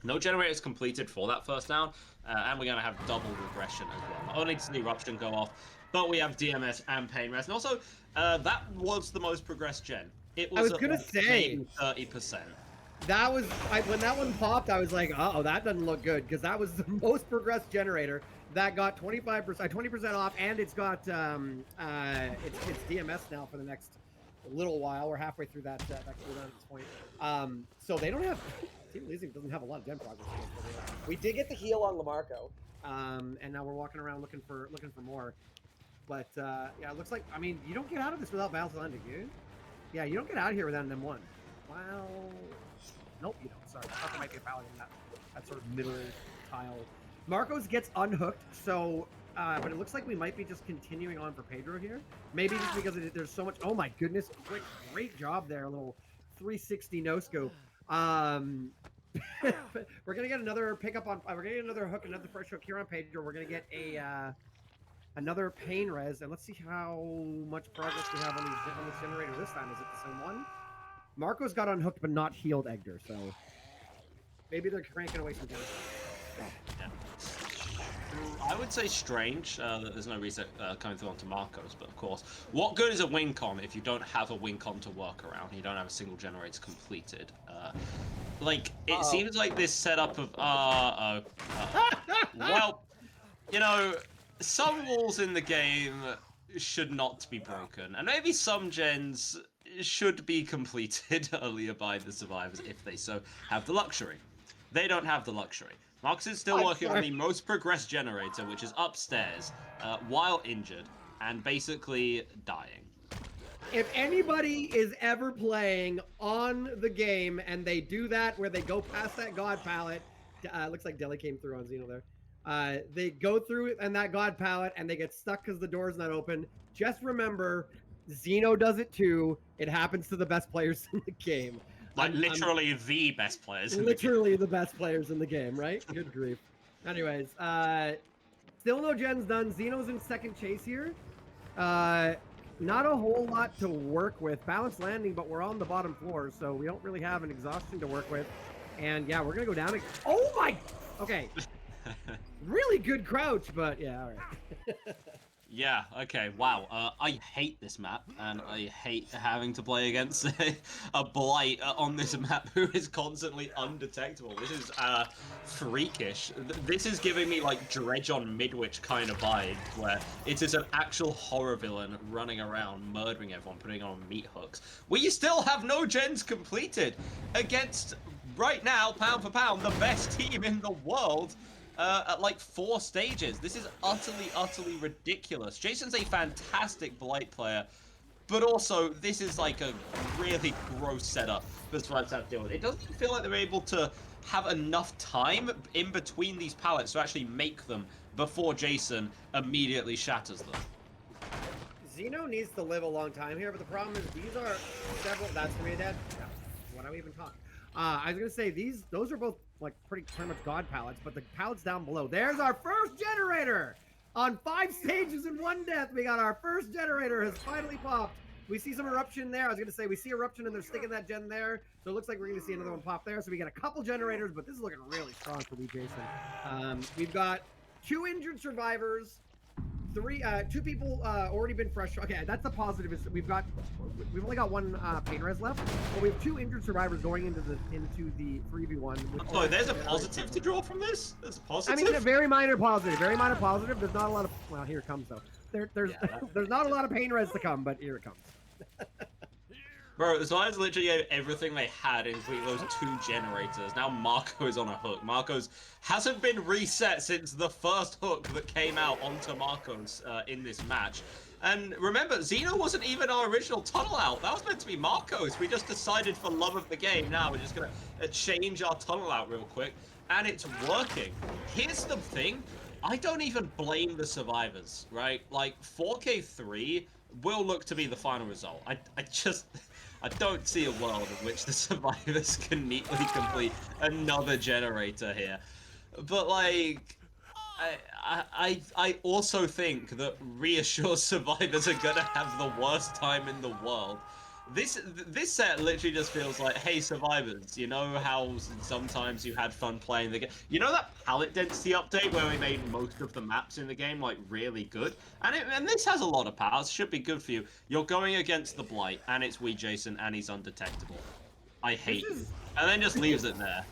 No generators completed for that first down, and we're going to have double regression as well. Not only does the eruption go off, but we have DMS and Pain Rest. And also, that was the most progressed gen. It was, I was going to say 30%. That was, when that one popped, I was like, uh-oh, that doesn't look good, because that was the most progressed generator that got 20% off, and it's got it's DMS now for the next little while. We're halfway through that cooldown at this point. So they don't have Team Elysium doesn't have a lot of gen progress. We did get the heal on Lamarco. And now we're walking around looking for more. But yeah, it looks like, I mean, you don't get out of this without Val's landing, you? Yeah, you don't get out of here without an M1. Wow. Nope, you don't. Sorry, I thought there might be a paladin in that sort of middle tile. Marcos gets unhooked, so but it looks like we might be just continuing on for Pedro here. Maybe just because there's so much. Oh my goodness, great job there, a little 360 no scope. We're gonna get another pickup on. We're gonna get another hook, another fresh hook here on Pedro. We're gonna get a another pain res, and let's see how much progress we have on this generator this time. Is it the same one? Marco's got unhooked but not healed Egdar, so maybe they're cranking away some damage. Yeah. I would say strange that there's no reset coming through onto Marcos, but of course, what good is a win con if you don't have a win con to work around? You don't have a single generator completed. Like, it seems like this setup of well, you know, some walls in the game should not be broken, and maybe some gens should be completed earlier by the survivors if they so have the luxury. They don't have the luxury. Marcus is still working on the most progressed generator, which is upstairs, while injured, and basically dying. If anybody is ever playing on the game and they do that where they go past that god palette, looks like Deli came through on Xeno there. They go through and that god palette and they get stuck because the door's not open. Just remember, Xeno does it too. It happens to the best players in the game. Like literally the best players. Literally the best players in the game, right? Good grief. Anyways, still no gens done. Xeno's in second chase here. Not a whole lot to work with. Balanced landing, but we're on the bottom floor, so we don't really have an exhaustion to work with. And yeah, we're gonna go down. Oh my! Okay. Really good crouch, but yeah, all right. Yeah, okay, wow. I hate this map, and I hate having to play against a Blight on this map who is constantly undetectable. This is freakish. This is giving me like Dredge on Midwich kind of vibe, where it is an actual horror villain running around, murdering everyone, putting on meat hooks. We still have no gens completed against, right now, pound for pound, the best team in the world. At like 4 stages. This is utterly ridiculous. Jason's a fantastic Blight player, but also this is like a really gross setup for Swipe to deal with. It doesn't feel like they're able to have enough time in between these pallets to actually make them before Jason immediately shatters them. Xeno needs to live a long time here, but the problem is these are several. That's gonna be dead. No. What are we even talking? I was gonna say those are both like pretty much god pallets, but the pallets down below. There's our first generator on 5 stages and 1 death. We got our first generator has finally popped. We see some eruption there. I was gonna say we see eruption and they're sticking that gen there, so it looks like we're gonna see another one pop there. So we got a couple generators, but this is looking really strong for me, Jason. We've got 2 injured survivors. 2 people already been fresh. Okay, that's the positive. Is we've only got 1 pain res left, but we have 2 injured survivors going into the 3v1. Oh, there's a positive to draw from this. There's a positive. I mean, a very minor positive. Very minor positive. There's not a lot of. Well, here it comes though. There's not a lot of pain res to come, but here it comes. Bro, the Slides literally gave everything they had in those 2 generators. Now Marco is on a hook. Marco's hasn't been reset since the first hook that came out onto Marco's in this match. And remember, Xeno wasn't even our original tunnel out. That was meant to be Marco's. We just decided for love of the game, now we're just going to change our tunnel out real quick. And it's working. Here's the thing. I don't even blame the survivors, right? Like, 4K3 will look to be the final result. I don't see a world in which the survivors can neatly complete another generator here. But like, I also think that Reassure survivors are gonna have the worst time in the world. This set literally just feels like, hey survivors, you know how sometimes you had fun playing the game? You know that palette density update where we made most of the maps in the game like really good? And this has a lot of powers, should be good for you. You're going against the Blight, and it's Wee Jason, and he's undetectable. I hate you. And then just leaves it there.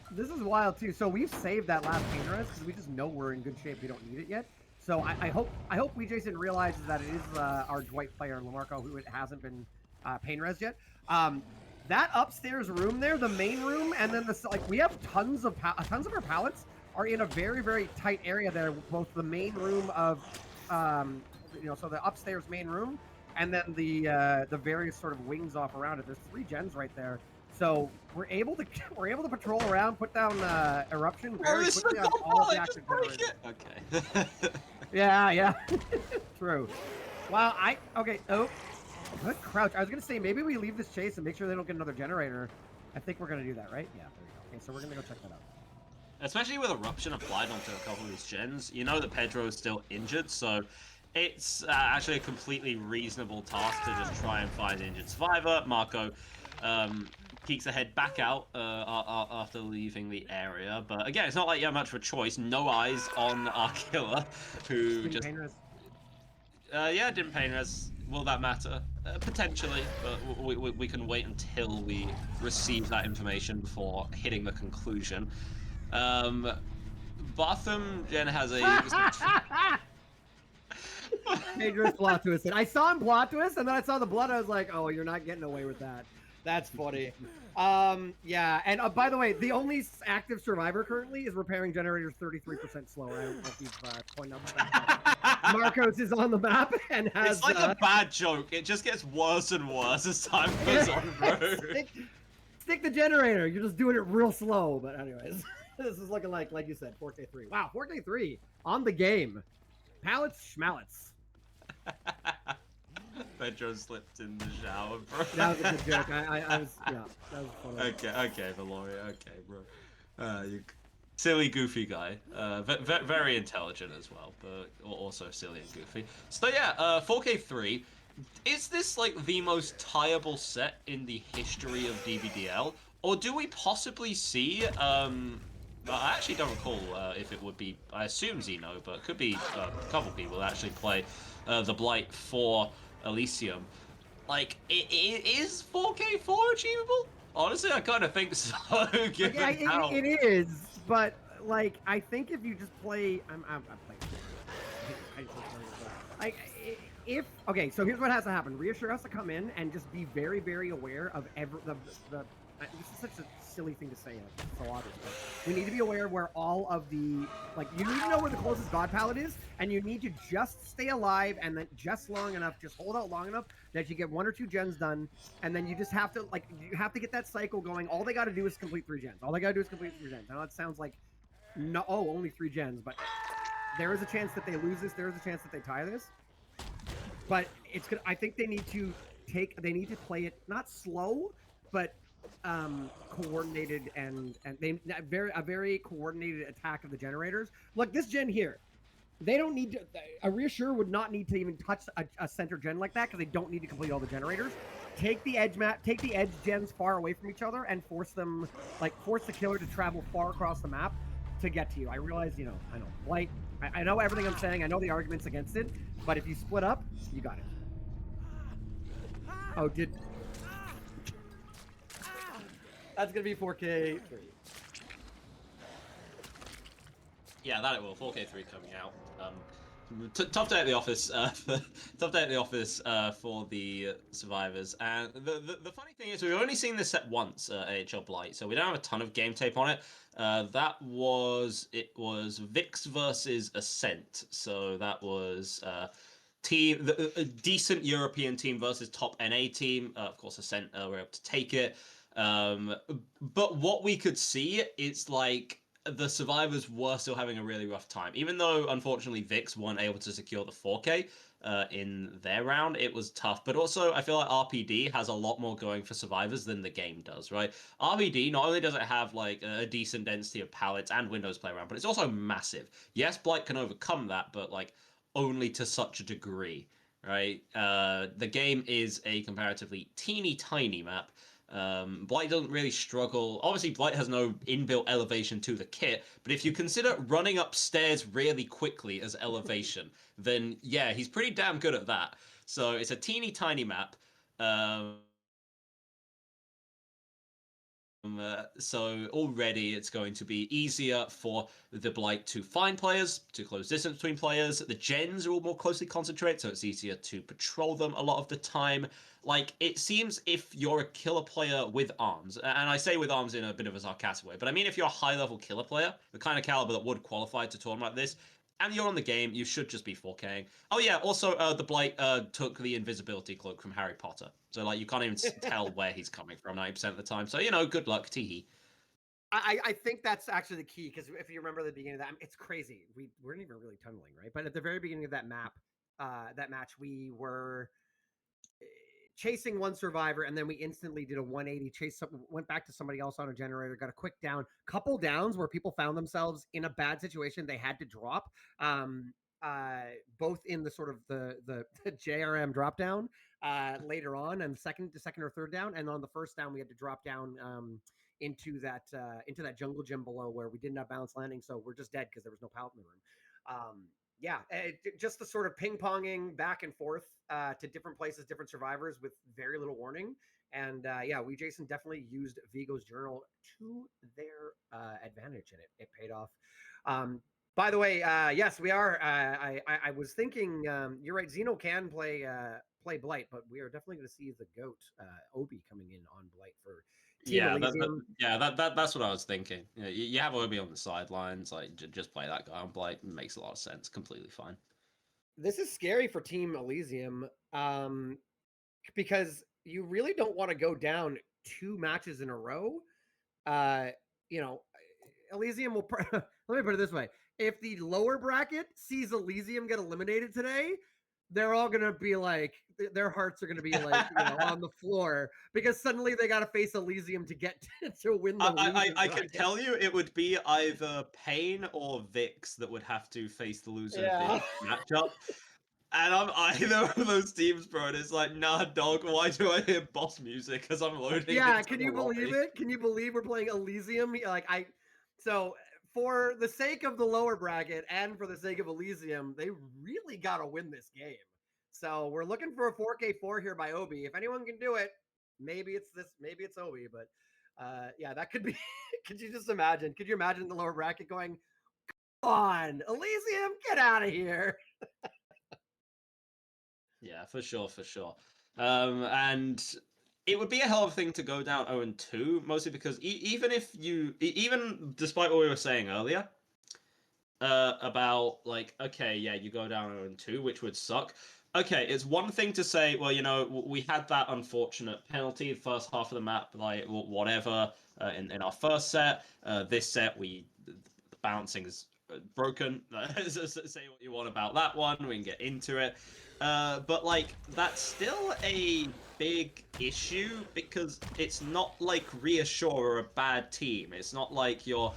This is wild too. So we've saved that last pain res because we just know we're in good shape. We don't need it yet. So I hope Wee Jason realizes that it is our Dwight player, Lamarco, who it hasn't been pain res yet. that upstairs room there, the main room, and then like we have tons of our pallets are in a very, very tight area there. Both the main room of, so the upstairs main room, and then the various sort of wings off around it. There's 3 gens right there, so we're able to patrol around, put down eruption very quickly on all of the active generators. Okay. Yeah. True. Wow. Okay. Oh. Good crouch. I was gonna say maybe we leave this chase and make sure they don't get another generator. I think we're gonna do that, right? Yeah, there we go. Okay, so we're gonna go check that out. Especially with Eruption applied onto a couple of these gens, you know that Pedro is still injured, so it's actually a completely reasonable task to just try and find an injured survivor. Marco peeks ahead back out after leaving the area, but again, it's not like you have much of a choice. No eyes on our killer, who just... yeah, didn't pain res. Will that matter? Potentially, but we can wait until we receive that information before hitting the conclusion. Botham Gen has a... Dangerous plot twist. I saw him plot twist, and then I saw the blood. I was like, "Oh, you're not getting away with that." That's funny. Yeah, and by the way, the only active survivor currently is repairing generators 33% slower. I don't know if you've pointed out that. Marcos is on the map and has. It's like a bad joke. It just gets worse and worse as time goes on, bro. Stick the generator. You're just doing it real slow. But anyways, this is looking like you said, 4K3. Wow, 4K3 on the game. Pallets, schmallets. Pedro slipped in the shower, bro. That was a good joke. I was, yeah, that was funny. Okay, Valoria. Okay, bro. You silly, goofy guy. Very intelligent as well, but also silly and goofy. So yeah, 4K3. Is this like the most tieable set in the history of DBDL, or do we possibly see? I actually don't recall if it would be. I assume Xeno, but it could be a couple people that actually play the Blight for Elysium. Like, is 4K4 achievable? Honestly, I kind of think so. Given how... it is, but like, I think if you just play, I'm playing. Okay, so here's what has to happen. Reassure has to come in and just be very, very aware of this is such a silly thing to say, it's so obvious, but we need to be aware where all of the, like, you need to know where the closest god pallet is, and you need to just stay alive, and then just long enough, just hold out long enough that you get 1 or 2 gens done, and then you just have to, like, you have to get that cycle going. All they got to do is complete 3 gens. All they got to do is complete 3 gens. I know it sounds like, no, only 3 gens, but there is a chance that they lose this. There is a chance that they tie this. But it's good. I think they need to play it not slow, but coordinated and a very coordinated attack of the generators. Look, this gen here, they don't need to. A Reassure would not need to even touch a center gen like that because they don't need to complete all the generators. Take the edge gens far away from each other and force the killer to travel far across the map to get to you. I realize, I know Blight. I know everything I'm saying. I know the arguments against it, but if you split up, you got it. Oh, that's gonna be 4K3. Yeah, that it will. 4K3 coming out. Tough day at the office. Tough day at the office for the survivors. And the funny thing is, we've only seen this set once, AHL Blight, so we don't have a ton of game tape on it. It was Vix versus Ascent. So that was a decent European team versus top NA team. Of course, Ascent were able to take it. But what we could see, it's like the survivors were still having a really rough time. Even though, unfortunately, Vix weren't able to secure the 4K in their round, it was tough. But also, I feel like RPD has a lot more going for survivors than the game does, right? RPD, not only does it have like a decent density of pallets and windows play around, but it's also massive. Yes, Blight can overcome that, but like only to such a degree, right? The game is a comparatively teeny tiny map. Blight doesn't really struggle. Obviously, Blight has no inbuilt elevation to the kit, but if you consider running upstairs really quickly as elevation, then yeah, he's pretty damn good at that. So it's a teeny tiny map. So already it's going to be easier for the Blight to find players, to close distance between players. The gens are all more closely concentrated, so it's easier to patrol them a lot of the time. Like, it seems if you're a killer player with arms, and I say with arms in a bit of a sarcastic way, but I mean if you're a high-level killer player, the kind of caliber that would qualify to tournament like this, and you're on the game, you should just be 4King. Oh yeah, also the Blight took the invisibility cloak from Harry Potter. So like you can't even tell where he's coming from 90% of the time. So, you know, good luck, teehee. I think that's actually the key, because if you remember the beginning of that, it's crazy. We weren't even really tunneling, right? But at the very beginning of that match, we were chasing one survivor, and then we instantly did a 180 chase, went back to somebody else on a generator, got a quick down, couple downs where people found themselves in a bad situation they had to drop, both in the sort of the JRM drop down later on, and the second or third down, and on the first down we had to drop down into that jungle gym below where we didn't have balance landing, so we're just dead because there was no pallet in the room. Yeah, just the sort of ping-ponging back and forth to different places, different survivors with very little warning. And yeah, we, Jason, definitely used Vigo's journal to their advantage, and it paid off. By the way, yes, we are. I was thinking, you're right, Xeno can play Blight, but we are definitely going to see the GOAT, Obi, coming in on Blight for Team Elysium. That's what I was thinking. You have Obi on the sidelines, like just play that guy on Blight. It makes a lot of sense. Completely fine. This is scary for Team Elysium, because you really don't want to go down 2 matches in a row. You know, Elysium will. Let me put it this way: if the lower bracket sees Elysium get eliminated today, they're all gonna be like, their hearts are gonna be like, you know, on the floor, because suddenly they got to face Elysium to get to win the. I can tell you, it would be either Pain or Vix that would have to face the loser of this matchup. And I'm either of those teams, bro. And it's like, nah, dog. Why do I hear boss music as I'm loading? Yeah, can you believe it? Can you believe we're playing Elysium? Like, so for the sake of the lower bracket and for the sake of Elysium, they really got to win this game. So we're looking for a 4K4 here by Obi. If anyone can do it, maybe it's this, maybe it's Obi. But yeah, that could be. Could you just imagine? Could you imagine the lower bracket going, "Come on, Elysium, get out of here"? Yeah, for sure. And it would be a hell of a thing to go down 0-2, mostly because even despite what we were saying earlier, about like, okay, yeah, you go down 0-2, which would suck. Okay, it's one thing to say, well, you know, we had that unfortunate penalty the first half of the map, like whatever, in our first set. This set, the bouncing is broken. Say what you want about that one. We can get into it. But like, that's still a big issue because it's not like Reassure are a bad team. It's not like you're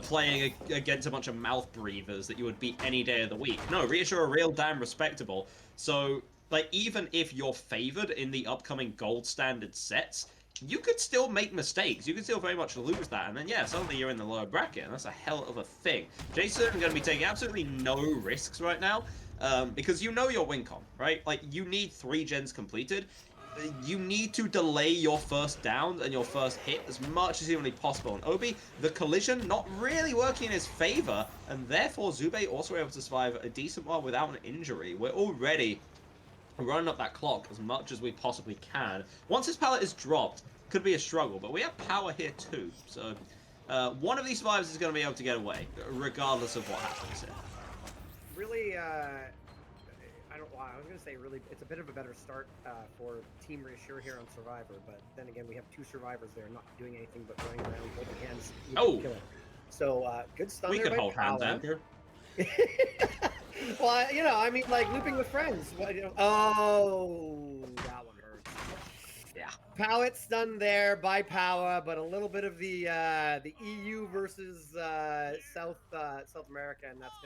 playing against a bunch of mouth breathers that you would beat any day of the week. No, Reassure are real damn respectable. So like, even if you're favored in the upcoming gold standard sets, you could still make mistakes. You could still very much lose that. And then, yeah, suddenly you're in the lower bracket. And that's a hell of a thing. Jason is going to be taking absolutely no risks right now. Because you know your win con, right? Like, you need 3 gens completed. You need to delay your first down and your first hit as much as humanly possible. And Obi, the collision not really working in his favor. And therefore, Zube also able to survive a decent while without an injury. We're already running up that clock as much as we possibly can. Once his pallet is dropped, could be a struggle, but we have power here too. So one of these survivors is going to be able to get away, regardless of what happens here. Really, I was going to say really, it's a bit of a better start for Team Reassure here on Survivor, but then again, we have 2 survivors there not doing anything but running around holding hands. Killer. So good stun we there could hold hands, Andrew. Well, you know, I mean, like looping with friends. Oh, that one hurts. Yeah, pallet stun there by Power, but a little bit of the EU versus South America, and that's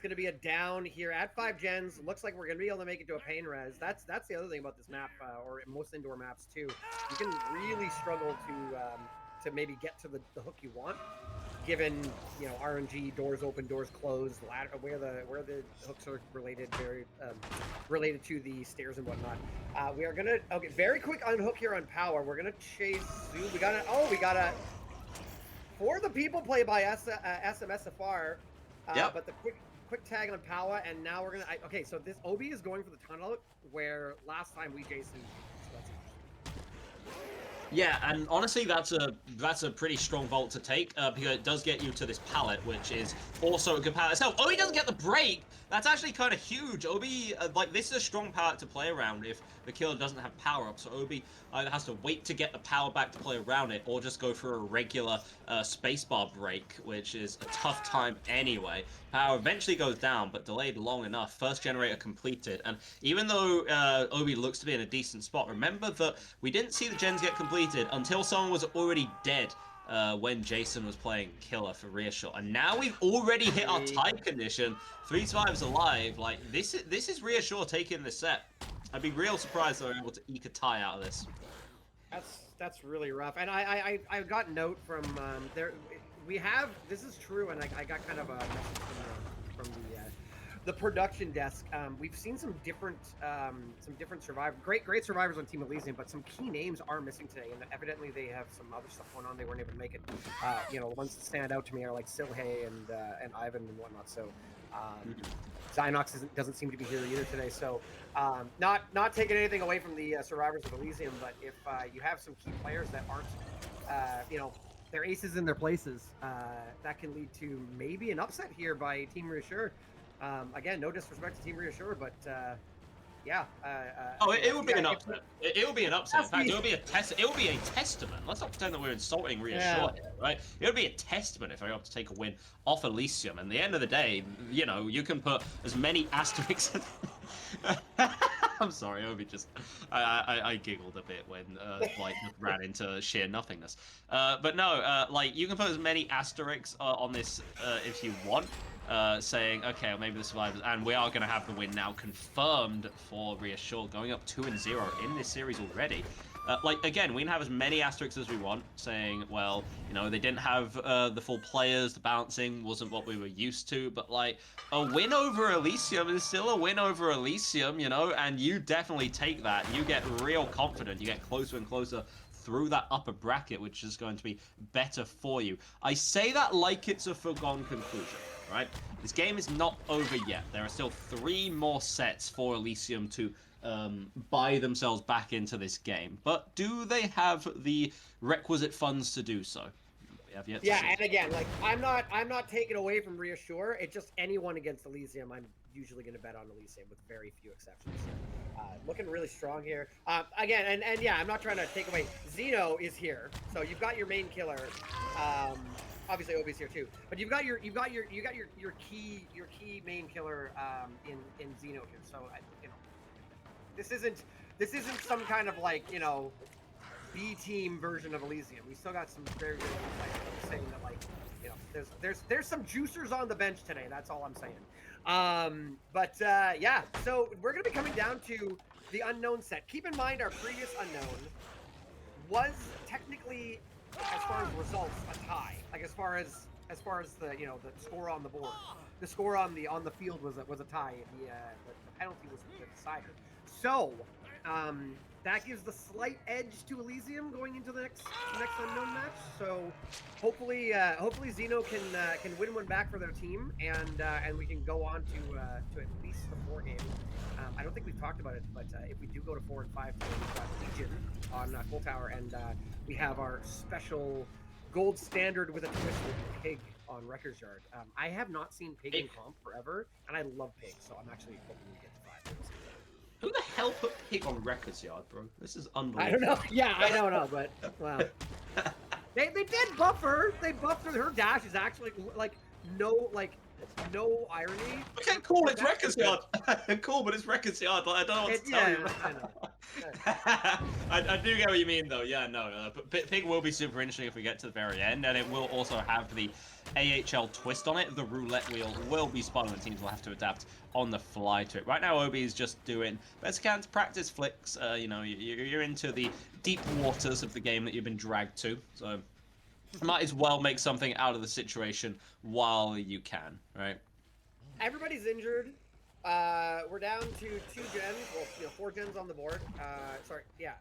gonna be a down here at 5 gens. Looks like we're gonna be able to make it to a pain res. That's the other thing about this map, or most indoor maps too. You can really struggle to maybe get to the hook you want. given RNG, doors open, doors closed, ladder, where the hooks are related, very related to the stairs and whatnot. We are gonna very quick unhook here on power. We're gonna chase Zoo. We gotta for the people play by SMSFR. Yep. But the quick tag on power, and now we're gonna. Okay, so this Obi is going for the tunnel where last time we Jason. So that's Yeah, and honestly, that's a pretty strong vault to take because it does get you to this pallet, which is also a good pallet itself. Obi doesn't get the break. That's actually kind of huge. Obi, like, this is a strong pallet to play around if the killer doesn't have power up. So Obi either has to wait to get the power back to play around it, or just go for a regular spacebar break, which is a tough time anyway. Power eventually goes down, but delayed long enough. First generator completed, and even though Obi looks to be in a decent spot, remember that we didn't see the gens get completed until someone was already dead when Jason was playing killer for Reassure, and now we've already hit our tie condition. 3 survivors alive. Like, this is Reassure taking the set. I'd be real surprised they're able to eke a tie out of this. That's really rough. And I got note from there. We have, this is true, and I got kind of a message from the production desk. We've seen some different survivors, great survivors on Team Elysium, but some key names are missing today, and evidently they have some other stuff going on. They weren't able to make it. The ones that stand out to me are like Silhay and Ivan and whatnot. So Zynox doesn't seem to be here either today. So not taking anything away from the survivors of Elysium, but if you have some key players that aren't, they're aces in their places, that can lead to maybe an upset here by Team Reassure. Again, no disrespect to Team Reassure, but yeah. It would be an upset. It would be an upset. In fact, it would be a test. It would be a testament. Let's not pretend that we're insulting Reassure here, right? It would be a testament if they're able to take a win off Elysium. And at the end of the day, you can put as many asterisks. I'm sorry, Obi just I giggled a bit when Blight ran into sheer nothingness. But no, like, you can put as many asterisks on this if you want. Saying, okay, well, maybe the survivors, and we are going to have the win now confirmed for Reassure, going up 2-0 in this series already. Like, again, we can have as many asterisks as we want, saying, well, they didn't have the full players, the balancing wasn't what we were used to, but, like, a win over Elysium is still a win over Elysium, and you definitely take that. You get real confident. You get closer and closer through that upper bracket, which is going to be better for you. I say that like it's a foregone conclusion. Right? This game is not over yet. There are still 3 more sets for Elysium to buy themselves back into this game. But do they have the requisite funds to do so? We have yet to see. And again, like, I'm not taking away from Reassure. It's just anyone against Elysium, I'm usually going to bet on Elysium with very few exceptions. Looking really strong here. Again, and yeah, I'm not trying to take away. Zeno is here, so you've got your main killer. Obviously, Obi's here too, but you've got your key main killer in Zeno here. So this isn't some kind of, like, B team version of Elysium. We still got some very good players. I'm saying that, like, there's some juicers on the bench today. That's all I'm saying. Yeah. So we're gonna be coming down to the unknown set. Keep in mind, our previous unknown was technically, as far as results, a tie. Like, as far as the the score on the board, the score on the field was a tie. The penalty was the decider. So that gives the slight edge to Elysium going into the next unknown match. So hopefully Zeno can win one back for their team, and we can go on to at least the 4 game. I don't think we've talked about it, but if we do go to 4 and 5, we've got Legion on Cold Tower, and we have our special gold standard with a twist with Pig on Records Yard. I have not seen Pig in comp forever, and I love Pig, so I'm actually hoping we get to 5. Who the hell put Pig on Records Yard, bro? This is unbelievable. I don't know. Yeah, I don't know, but well, they did buff her. They buffed her. Her dash is actually like no irony. Okay, cool. It's Records Yard. Cool, but it's Records Yard. Like, I don't know what to tell you. I know. I do get what you mean, though. Yeah, no. But Pig will be super interesting if we get to the very end, and it will also have the AHL twist on it. The roulette wheel will be spun, and the teams will have to adapt on the fly to it. Right now, Obi is just doing best can to practice flicks. You're into the deep waters of the game that you've been dragged to. So might as well make something out of the situation while you can, right? Everybody's injured. We're down to 2 gens. Well, 4 gens on the board. Sorry, yeah.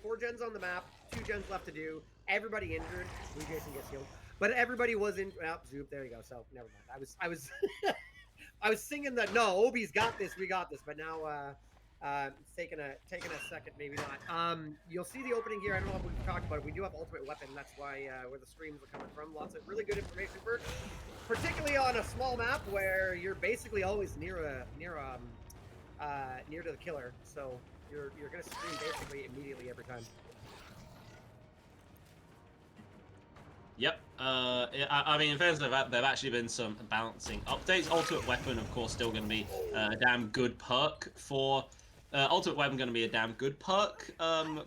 4 gens on the map. 2 gens left to do. Everybody injured. Blue Jason gets healed, but everybody was in. Well, Zoop. There you go. So never mind. I was I was singing the no. Obi's got this. We got this. But now it's taking a second. Maybe not. You'll see the opening here. I don't know if we've talked about it. We do have ultimate weapon. That's why where the streams are coming from. Lots of really good information for. Particularly on a small map where you're basically always near to the killer, so you're gonna stream basically immediately every time. Yep. I mean, in fairness, there've actually been some balancing updates. Ultimate Weapon, of course, still going to be a damn good perk for. Ultimate Weapon going to be a damn good perk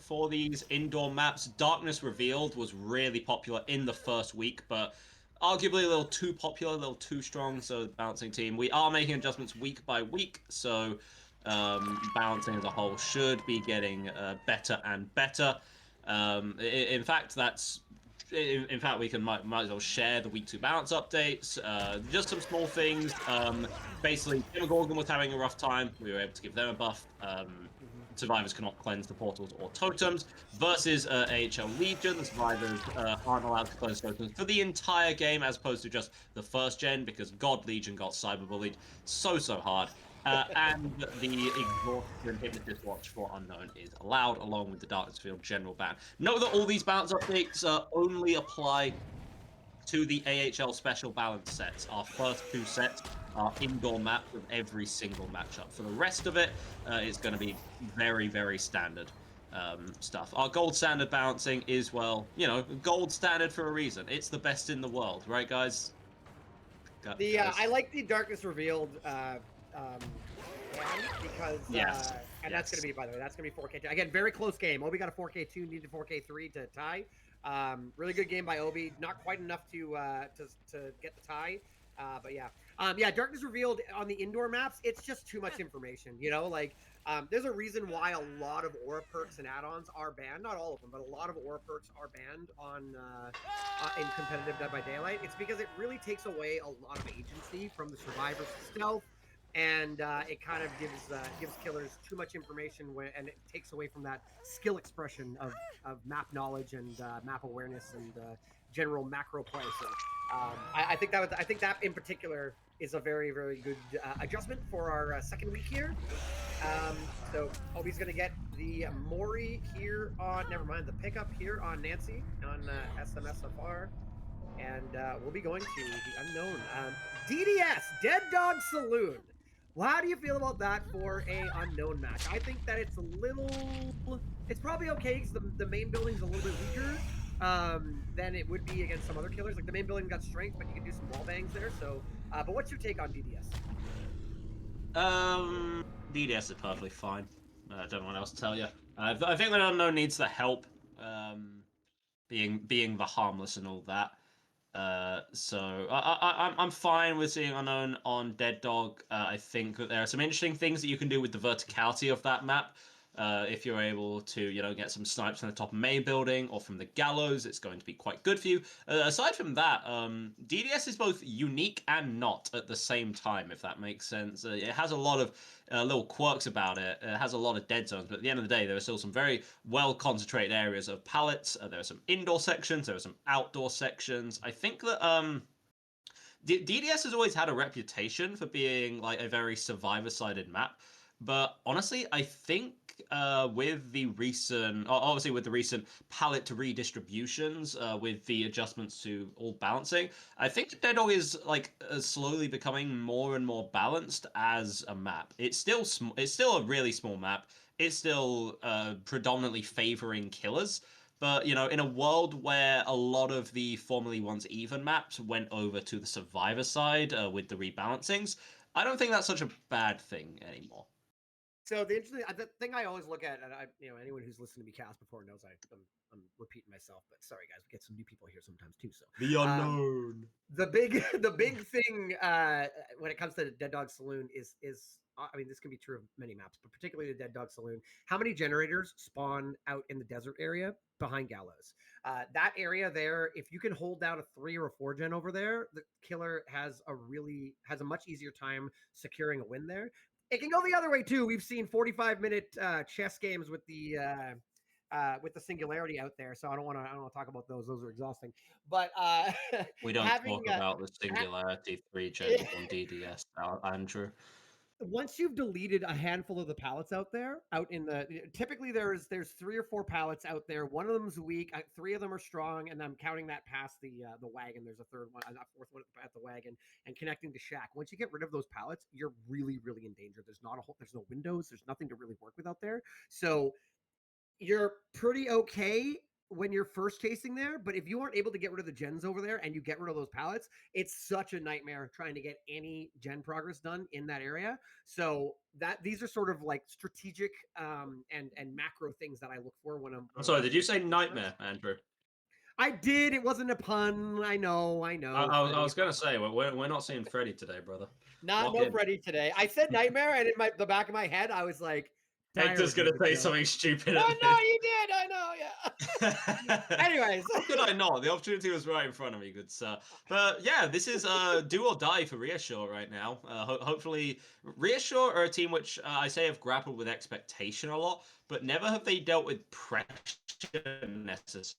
for these indoor maps. Darkness Revealed was really popular in the first week, but arguably a little too popular, a little too strong. So the balancing team, we are making adjustments week by week. So balancing as a whole should be getting better and better. In fact, in fact, we might as well share the week 2 balance updates. Just some small things. Basically, Demogorgon was having a rough time. We were able to give them a buff. Survivors cannot cleanse the portals or totems. Versus AHL Legion, the survivors aren't allowed to cleanse totems for the entire game, as opposed to just the first gen, because God Legion got cyberbullied so hard. And the Exhaustion Hypnotist Watch for Unknown is allowed, along with the Darkness Field general ban. Note that all these balance updates only apply to the AHL special balance sets. Our first 2 sets are indoor maps with every single matchup. For the rest of it, it's going to be very standard stuff. Our gold standard balancing is, well, gold standard for a reason. It's the best in the world, right, guys? I like the Darkness Revealed because and that's going to be, by the way, that's going to be 4K2. Again, very close game. Obi got a 4K2, needed 4K3 to tie. Really good game by Obi. Not quite enough to get the tie. But yeah. Darkness Revealed on the indoor maps, it's just too much information. There's a reason why a lot of aura perks and add-ons are banned. Not all of them, but a lot of aura perks are banned on in competitive Dead by Daylight. It's because it really takes away a lot of agency from the survivors' stealth. And it kind of gives killers too much information, and it takes away from that skill expression of map knowledge and map awareness and general macro play. So I think that in particular is a very good adjustment for our second week here. So Obi's gonna get the Mori here on. Never mind, the pickup here on Nancy on SMSFR. And we'll be going to the unknown DDS Dead Dog Saloon. Well, how do you feel about that for a unknown match? I think that it's it's probably okay because the main building's a little bit weaker than it would be against some other killers. Like the main building got strength, but you can do some wall bangs there. So, but what's your take on DDS? DDS is perfectly fine. I don't know what else to tell you. I think that unknown needs the help, being the harmless and all that. So I'm fine with seeing Unknown on Dead Dog. I think that there are some interesting things that you can do with the verticality of that map. If you're able to, get some snipes from the top main building or from the gallows, it's going to be quite good for you. Aside from that, DDS is both unique and not at the same time, if that makes sense. It has a lot of little quirks about it. It has a lot of dead zones, but at the end of the day, there are still some very well concentrated areas of pallets. There are some indoor sections. There are some outdoor sections. I think that DDS has always had a reputation for being like a very survivor-sided map. But honestly, I think with the recent palette to redistributions, with the adjustments to all balancing, I think Dead Dog is slowly becoming more and more balanced as a map. It's still a really small map. It's still predominantly favoring killers. But, in a world where a lot of the formerly once even maps went over to the survivor side with the rebalancings, I don't think that's such a bad thing anymore. So the thing I always look at, and anyone who's listened to me cast before knows I'm repeating myself, but sorry guys, we get some new people here sometimes too. So the unknown. The big thing when it comes to Dead Dog Saloon is I mean, this can be true of many maps, but particularly the Dead Dog Saloon. How many generators spawn out in the desert area behind Gallows? That area there, if you can hold down a 3 or a 4 gen over there, the killer has a much easier time securing a win there. It can go the other way too. We've seen 45-minute chess games with the singularity out there, so I don't want to talk about those. Those are exhausting. But We don't having talk about the singularity 3 gens on DDS, Andrew. once you've deleted a handful of the pallets out there, out in the typically there's 3 or 4 pallets out there. One of them's weak, 3 of them are strong, and I'm counting that past the wagon. There's a third one, a fourth one at the wagon, and connecting to Shack. Once you get rid of those pallets, you're really in danger. There's no windows. There's nothing to really work with out there. So you're pretty okay when you're first chasing there, but if you aren't able to get rid of the gens over there and you get rid of those pallets, it's such a nightmare trying to get any gen progress done in that area. So these are sort of like strategic and macro things that I look for when I'm sorry, did you say nightmare, Andrew? I did. It wasn't a pun. I know. I was gonna say we're not seeing Freddy today, brother. No Freddy today. I said nightmare, and in the back of my head, I was like, Hector's gonna say something stupid. No, you did. I know. Yeah. Anyways, how could I not? The opportunity was right in front of me, good sir. But yeah, this is do or die for Reassure right now. Hopefully, Reassure are a team which I say have grappled with expectation a lot, but never have they dealt with pressure necessarily.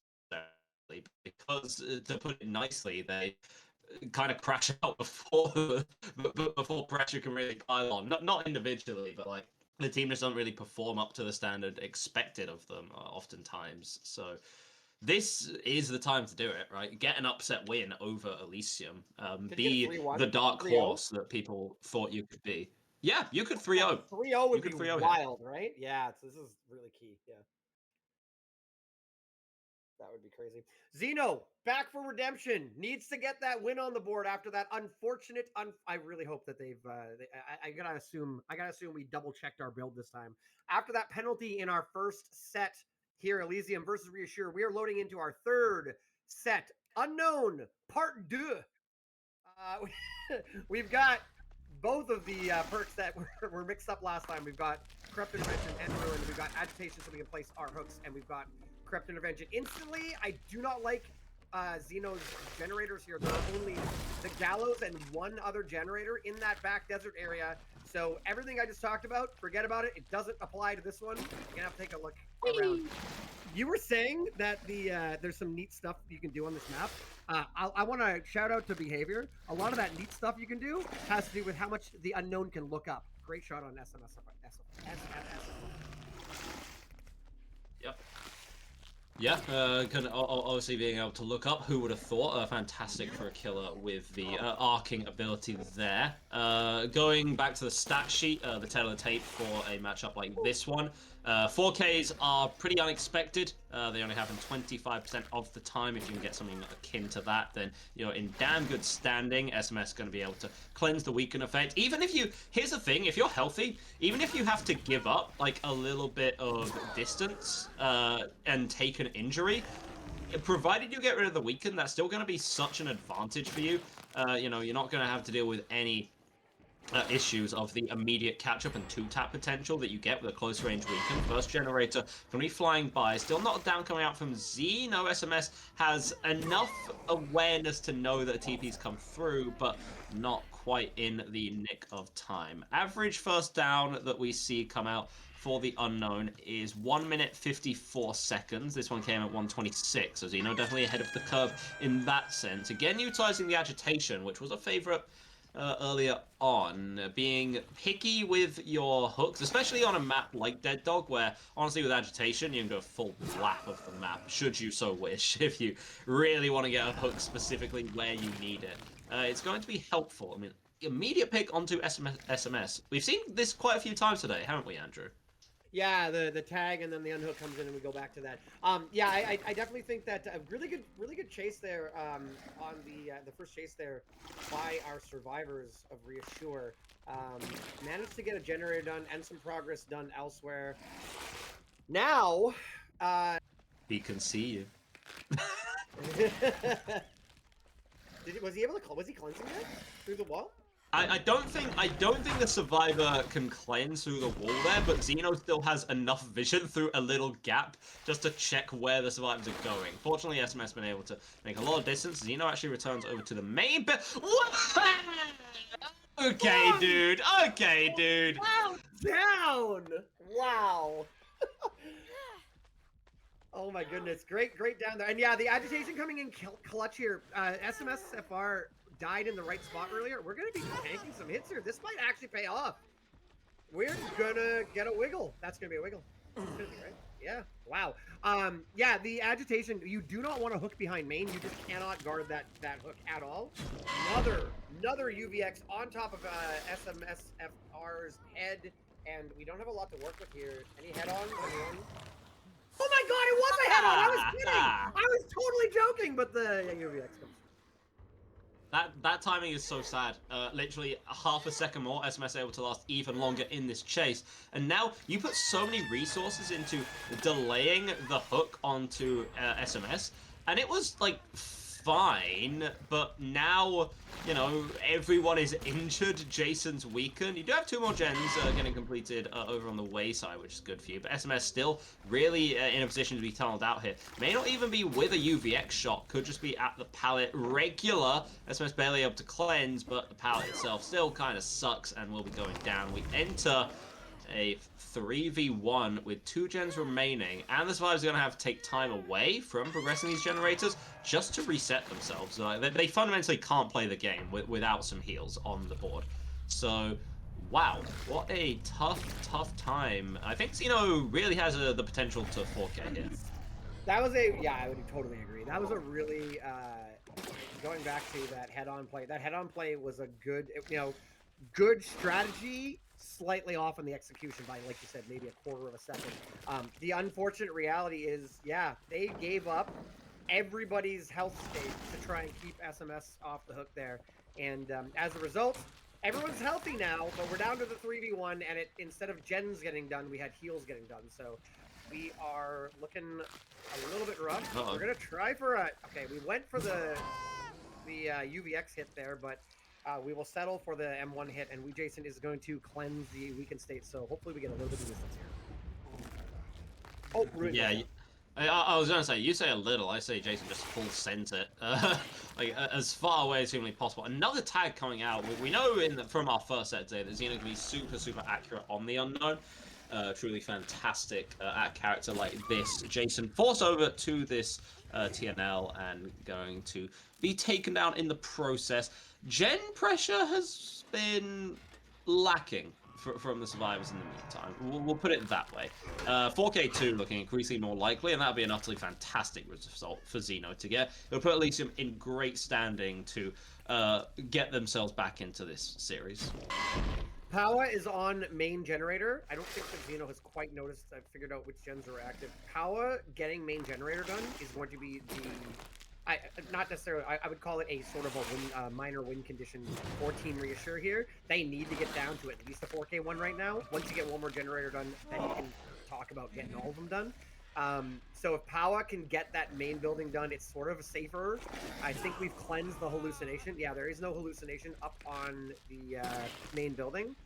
Because to put it nicely, they kind of crash out before pressure can really pile on. Not individually, but like the team just doesn't really perform up to the standard expected of them oftentimes. So this is the time to do it, right? Get an upset win over Elysium. Be the dark horse that people thought you could be. Yeah, you could 3-0. 3-0 would be wild, right? Yeah, this is really key. Yeah. That would be crazy. Zeno, back for redemption. Needs to get that win on the board after that unfortunate. I really hope that they've. I gotta assume we double checked our build this time. After that penalty in our first set here, Elysium versus Reassure, we are loading into our third set. Unknown Part 2. We've got both of the perks that were mixed up last time. We've got Corrupt Intervention and Ruin. We've got Agitation, so we can place our hooks, and we've got Corrupt Intervention. Instantly, I do not like Zeno's generators here. There are only the Gallows and one other generator in that back desert area. So everything I just talked about, forget about it. It doesn't apply to this one. You're gonna have to take a look around. You were saying that there's some neat stuff you can do on this map. I want to shout out to Behavior. A lot of that neat stuff you can do has to do with how much the unknown can look up. Great shot on SMS. Yep. Yeah, obviously being able to look up, who would have thought, fantastic for a killer with the arcing ability there. Going back to the stat sheet, the tail of the tape for a matchup like this one. 4Ks are pretty unexpected. They only happen 25% of the time. If you can get something akin to that, then you're in damn good standing. SMS is going to be able to cleanse the weaken effect. Even if you, here's the thing, if you're healthy, even if you have to give up like a little bit of distance and take an injury, provided you get rid of the weaken, that's still going to be such an advantage for you. You know, you're not going to have to deal with any issues of the immediate catch-up and two-tap potential that you get with a close-range weaken. First generator can be flying by. Still not a down coming out from Z. No, SMS has enough awareness to know that a TP's come through, but not quite in the nick of time. Average first down that we see come out for the Unknown is 1 minute 54 seconds. This one came at 1:26, so Zeno definitely ahead of the curve in that sense. Again, utilizing the agitation, which was a favorite earlier on, being picky with your hooks, especially on a map like Dead Dog, where honestly with agitation you can go full blap of the map, should you so wish, if you really want to get a hook specifically where you need it. It's going to be helpful. I mean, immediate pick onto SMS. We've seen this quite a few times today, haven't we, Andrew? Yeah, the tag and then the unhook comes in and we go back to that. Yeah, I definitely think that a really good chase there on the first chase there by our survivors of Reassure. Managed to get a generator done and some progress done elsewhere. Now, he can see you. was he able to? Was he cleansing that through the wall? I don't think the survivor can cleanse through the wall there, but Xeno still has enough vision through a little gap just to check where the survivors are going. Fortunately, SMS been able to make a lot of distance. Xeno actually returns over to the main bit. Okay, dude. Okay, dude. Wow, down. Wow. Oh my goodness, great down there. And yeah, the agitation coming in clutch here. SMSFR died in the right spot earlier. We're gonna be tanking some hits here. This might actually pay off. We're gonna get a wiggle. That's gonna be a wiggle. That's gonna be right. Yeah. Wow. Yeah, the agitation. You do not want to hook behind main. You just cannot guard that hook at all. Another UVX on top of SMSFR's head, and we don't have a lot to work with here. Any head-ons? Oh my god, it was a head-on! I was kidding! I was totally joking, but the UVX comes. That timing is so sad. Literally half a second more, SMS able to last even longer in this chase. And now you put so many resources into delaying the hook onto SMS, and it was like fine, but now, you know, everyone is injured. Jason's weakened. You do have 2 more gens getting completed over on the way side, which is good for you, but SMS still really in a position to be tunneled out here. May not even be with a UVX shot, could just be at the pallet regular. SMS barely able to cleanse, but the pallet itself still kind of sucks and will be going down. We enter a 3v1 with 2 gens remaining, and the survivors are going to have to take time away from progressing these generators just to reset themselves. They fundamentally can't play the game without some heals on the board. So, wow, what a tough time. I think Xeno really has the potential to 4K here. That was yeah, I would totally agree. That was a really, going back to that head-on play, was a good, good strategy, slightly off on the execution by, like you said, maybe a quarter of a second. The unfortunate reality is, yeah, they gave up everybody's health state to try and keep SMS off the hook there. And as a result, everyone's healthy now, but we're down to the 3v1, and instead of gens getting done, we had heals getting done. So we are looking a little bit rough. We're going to try for okay, we went for the UVX hit there, but we will settle for the M1 hit, and Jason is going to cleanse the weakened state, so hopefully we get a little bit of distance here. Oh, ruined. Yeah, I was going to say, you say a little, I say Jason just full sends it. Like, as far away as humanly possible. Another tag coming out. We know from our first set today that Xeno can be super accurate on the unknown. Truly fantastic at character like this. Jason forced over to this TNL and going to be taken down in the process. Gen pressure has been lacking from the survivors in the meantime. We'll put it that way. 4K2 looking increasingly more likely, and that would be an utterly fantastic result for Xeno to get. It'll put Elysium in great standing to get themselves back into this series. Power is on main generator. I don't think that Xeno has quite noticed. I've figured out which gens are active. Power getting main generator done is going to be the... not necessarily, I would call it a sort of a minor win condition for Team Reassure here. They need to get down to at least a 4K one right now. Once you get one more generator done, then you can talk about getting all of them done. So if Power can get that main building done, it's sort of safer. I think we've cleansed the hallucination. Yeah, there is no hallucination up on the main building.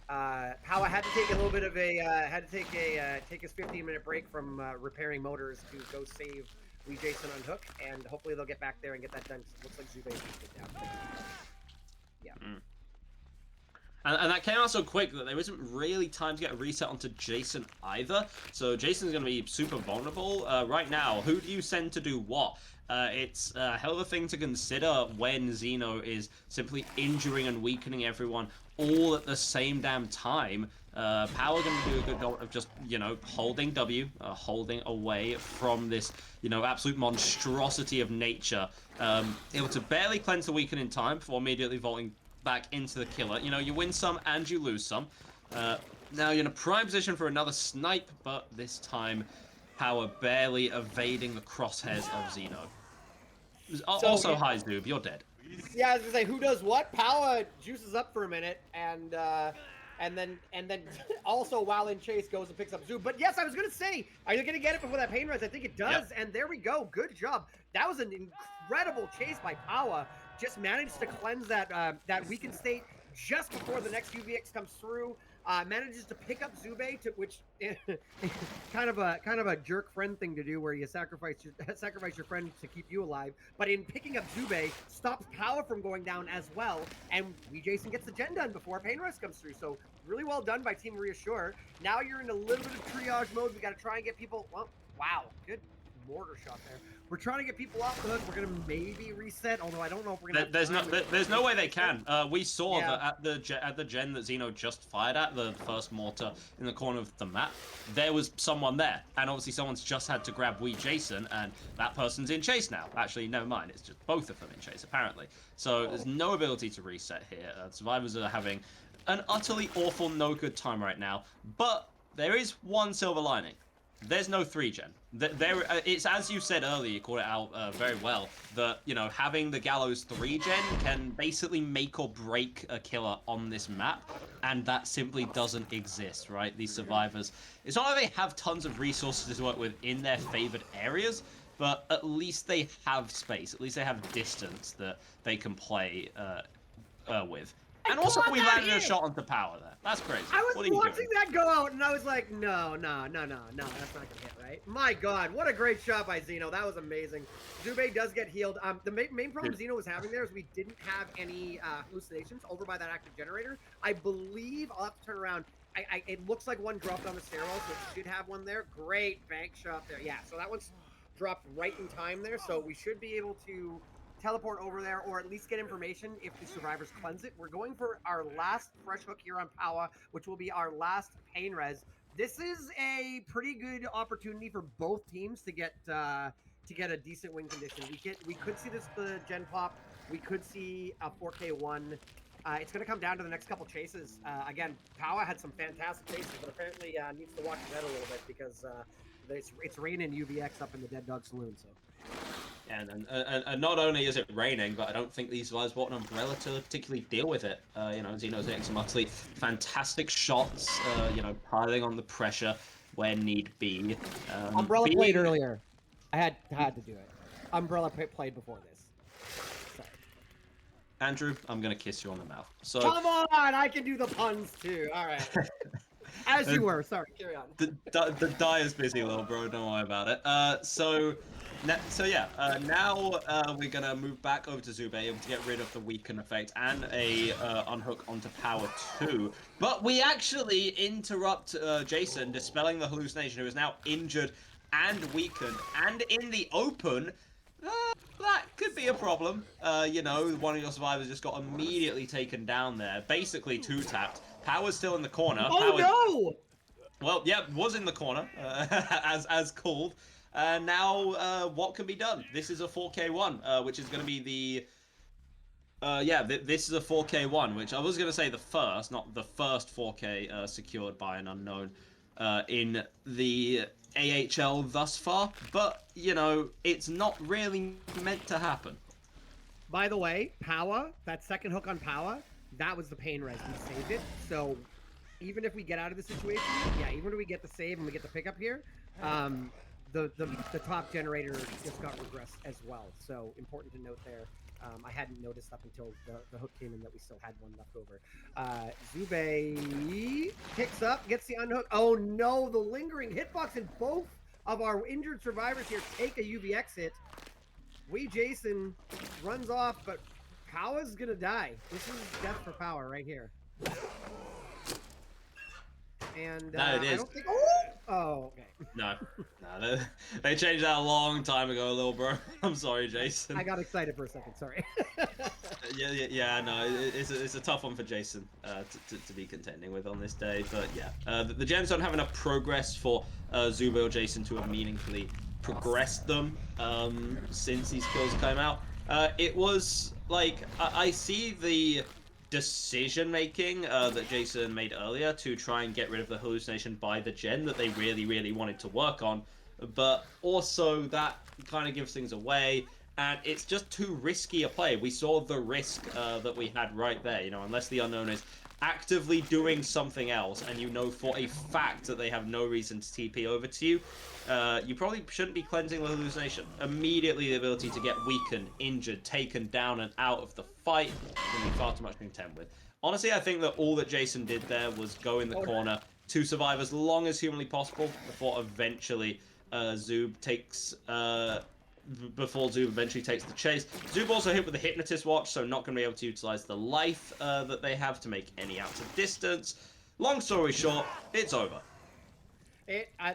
Power had to take a little bit of a, take his 15-minute break from repairing motors to go save Jason on hook, and hopefully they'll get back there and get that done. It looks like Zube is down. Yeah. And that came out so quick that there isn't really time to get a reset onto Jason either. So Jason's going to be super vulnerable. Right now, who do you send to do what? It's a hell of a thing to consider when Xeno is simply injuring and weakening everyone all at the same damn time. Power going to do a good job of just, holding W, holding away from this, absolute monstrosity of nature. Able to barely cleanse the weaken in time before immediately vaulting back into the killer. You win some and you lose some. Now you're in a prime position for another snipe, but this time Power barely evading the crosshairs of Xeno. Also, hi Zoob, you're dead. Yeah, I was gonna say, who does what? Power juices up for a minute, and then also while in chase goes and picks up Zoob. But yes, I was gonna say, are you gonna get it before that pain res? I think it does, yep. And there we go. Good job. That was an incredible chase by Power. Just managed to cleanse that that weakened state just before the next UVX comes through. Manages to pick up Zube, which kind of a jerk friend thing to do, where you sacrifice your friend to keep you alive. But in picking up Zube, stops Power from going down as well, and Jason gets the gen done before Pain Rush comes through. So really well done by Team Reassure. Now you're in a little bit of triage mode. We got to try and get people. Well, wow, good mortar shot there. We're trying to get people off the hook. We're gonna maybe reset, although I don't know if we're gonna. There's no way they can. We saw that at the gen that Xeno just fired at, the first mortar in the corner of the map, there was someone there, and obviously someone's just had to grab Jason, and that person's in chase now. Actually, never mind. It's just both of them in chase apparently. So there's no ability to reset here. Survivors are having an utterly awful, no good time right now. But there is one silver lining. There's no 3-gen. It's as you said earlier, you called it out very well, that, you know, having the Gallows 3-gen can basically make or break a killer on this map, and that simply doesn't exist, right? These survivors, it's not like they have tons of resources to work with in their favored areas, but at least they have space, at least they have distance that they can play with. And also, we landed a shot onto Power there. That's crazy. I was watching that go out, and I was like, no, that's not gonna hit, right? My God, what a great shot by Xeno. That was amazing. Zube does get healed. The main problem Xeno was having there is we didn't have any hallucinations over by that active generator. I believe, I'll have to turn around. It looks like one dropped on the stairwell, so it should have one there. Great bank shot there. Yeah, so that one's dropped right in time there, so we should be able to teleport over there, or at least get information if the survivors cleanse it. We're going for our last fresh hook here on Power, which will be our last pain res. This is a pretty good opportunity for both teams to get a decent win condition. We could see this the gen pop. We could see a 4K1. It's going to come down to the next couple chases. Again, Power had some fantastic chases, but apparently needs to watch his head a little bit because it's raining UVX up in the Dead Dog Saloon. So. And not only is it raining, but I don't think these guys want an umbrella to particularly deal with it. You know, Xeno's hitting some utterly fantastic shots, you know, piling on the pressure where need be. Umbrella played earlier. I had to do it. Umbrella played before this. Sorry. Andrew, I'm going to kiss you on the mouth. So come on, I can do the puns too. All right. As you were. Sorry, carry on. The die is busy, little bro. Don't worry about it. Now we're gonna move back over to Zube, able to get rid of the weaken effect and a unhook onto Power 2. But we actually interrupt Jason, dispelling the hallucination, who is now injured and weakened and in the open. That could be a problem. You know, one of your survivors just got immediately taken down there, basically 2-tapped. Power's still in the corner. Oh no! Well, yeah, was in the corner, as called. Now, what can be done? This is a 4K1, which is going to be the... this is a 4K1, which I was going to say the first, not the first 4K secured by an unknown in the AHL thus far. But, you know, it's not really meant to happen. By the way, Power, that second hook on Power, that was the pain res. We saved it. So even if we get out of the situation, even if we get the save and we get the pickup here, the top generator just got regressed as well. So important to note there. I hadn't noticed up until the hook came in that we still had one left over. Zube picks up, gets the unhook. Oh no, the lingering hitbox, and both of our injured survivors here take a UVX hit. Jason runs off, but Power's gonna die. This is death for Power right here. And no, it is. I don't think... Oh, okay. No, they changed that a long time ago, little bro. I'm sorry, Jason. I got excited for a second. Sorry. yeah. No, it's a tough one for Jason to be contending with on this day. But yeah, the gens don't have enough progress for Zube or Jason to have meaningfully progressed them since these kills came out. It was like I see the decision making that Jason made earlier to try and get rid of the hallucination by the gen that they really wanted to work on, but also that kind of gives things away, and it's just too risky a play. We saw the risk that we had right there, you know, unless the unknown is actively doing something else and you know for a fact that they have no reason to TP over to you, you probably shouldn't be cleansing the hallucination. Immediately the ability to get weakened, injured, taken down and out of the fight can be far too much to contend with. Honestly, I think that all that Jason did there was go in the corner to survive as long as humanly possible before eventually Zoob takes the chase. Zoob also hit with the Hypnotist Watch, so not going to be able to utilize the life that they have to make any out of distance. Long story short, it's over.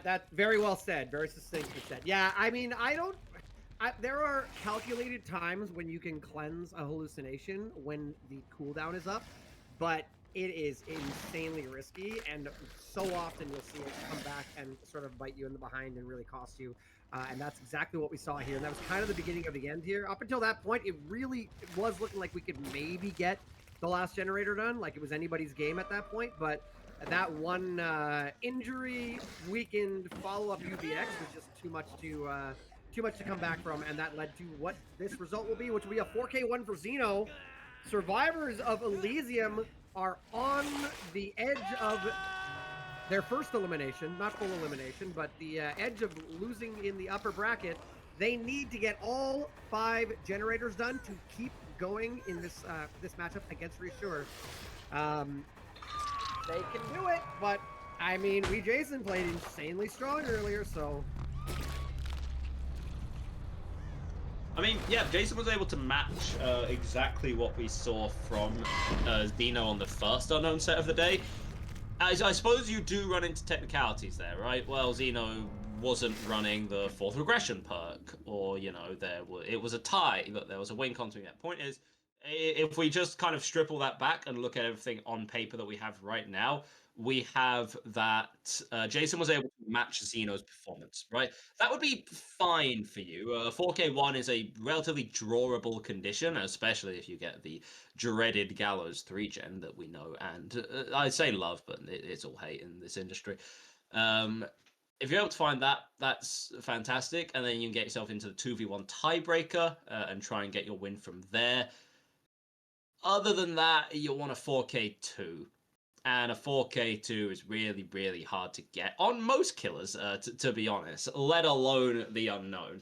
That's very well said. Very succinctly said. Yeah, I mean, there are calculated times when you can cleanse a hallucination when the cooldown is up, but it is insanely risky, and so often you'll see it come back and sort of bite you in the behind and really cost you. And that's exactly what we saw here. And that was kind of the beginning of the end here. Up until that point, it was looking like we could maybe get the last generator done, like it was anybody's game at that point. But that one injury weakened follow-up UVX was just too much to come back from, and that led to what this result will be, which will be a 4K1 for Xeno. Survivors of Elysium are on the edge of their first elimination, not full elimination, but the edge of losing in the upper bracket. They need to get all 5 generators done to keep going in this matchup against Reassure. They can do it, but I mean, Jason played insanely strong earlier, so. I mean, yeah, Jason was able to match exactly what we saw from Xeno on the first Unknown set of the day. I suppose you do run into technicalities there, right? Well, Xeno wasn't running the 4th regression perk, or, you know, it was a tie, but there was a win continuing. That point is, if we just kind of strip all that back and look at everything on paper that we have right now, we have that Jason was able to match Xeno's performance, right? That would be fine for you. 4K1 is a relatively drawable condition, especially if you get the dreaded Gallows 3 gen that we know, and I say love, but it's all hate in this industry. If you're able to find that, that's fantastic, and then you can get yourself into the 2v1 tiebreaker and try and get your win from there. Other than that, you'll want a 4K2. And a 4K2 is really, really hard to get on most killers, to be honest, let alone the Unknown.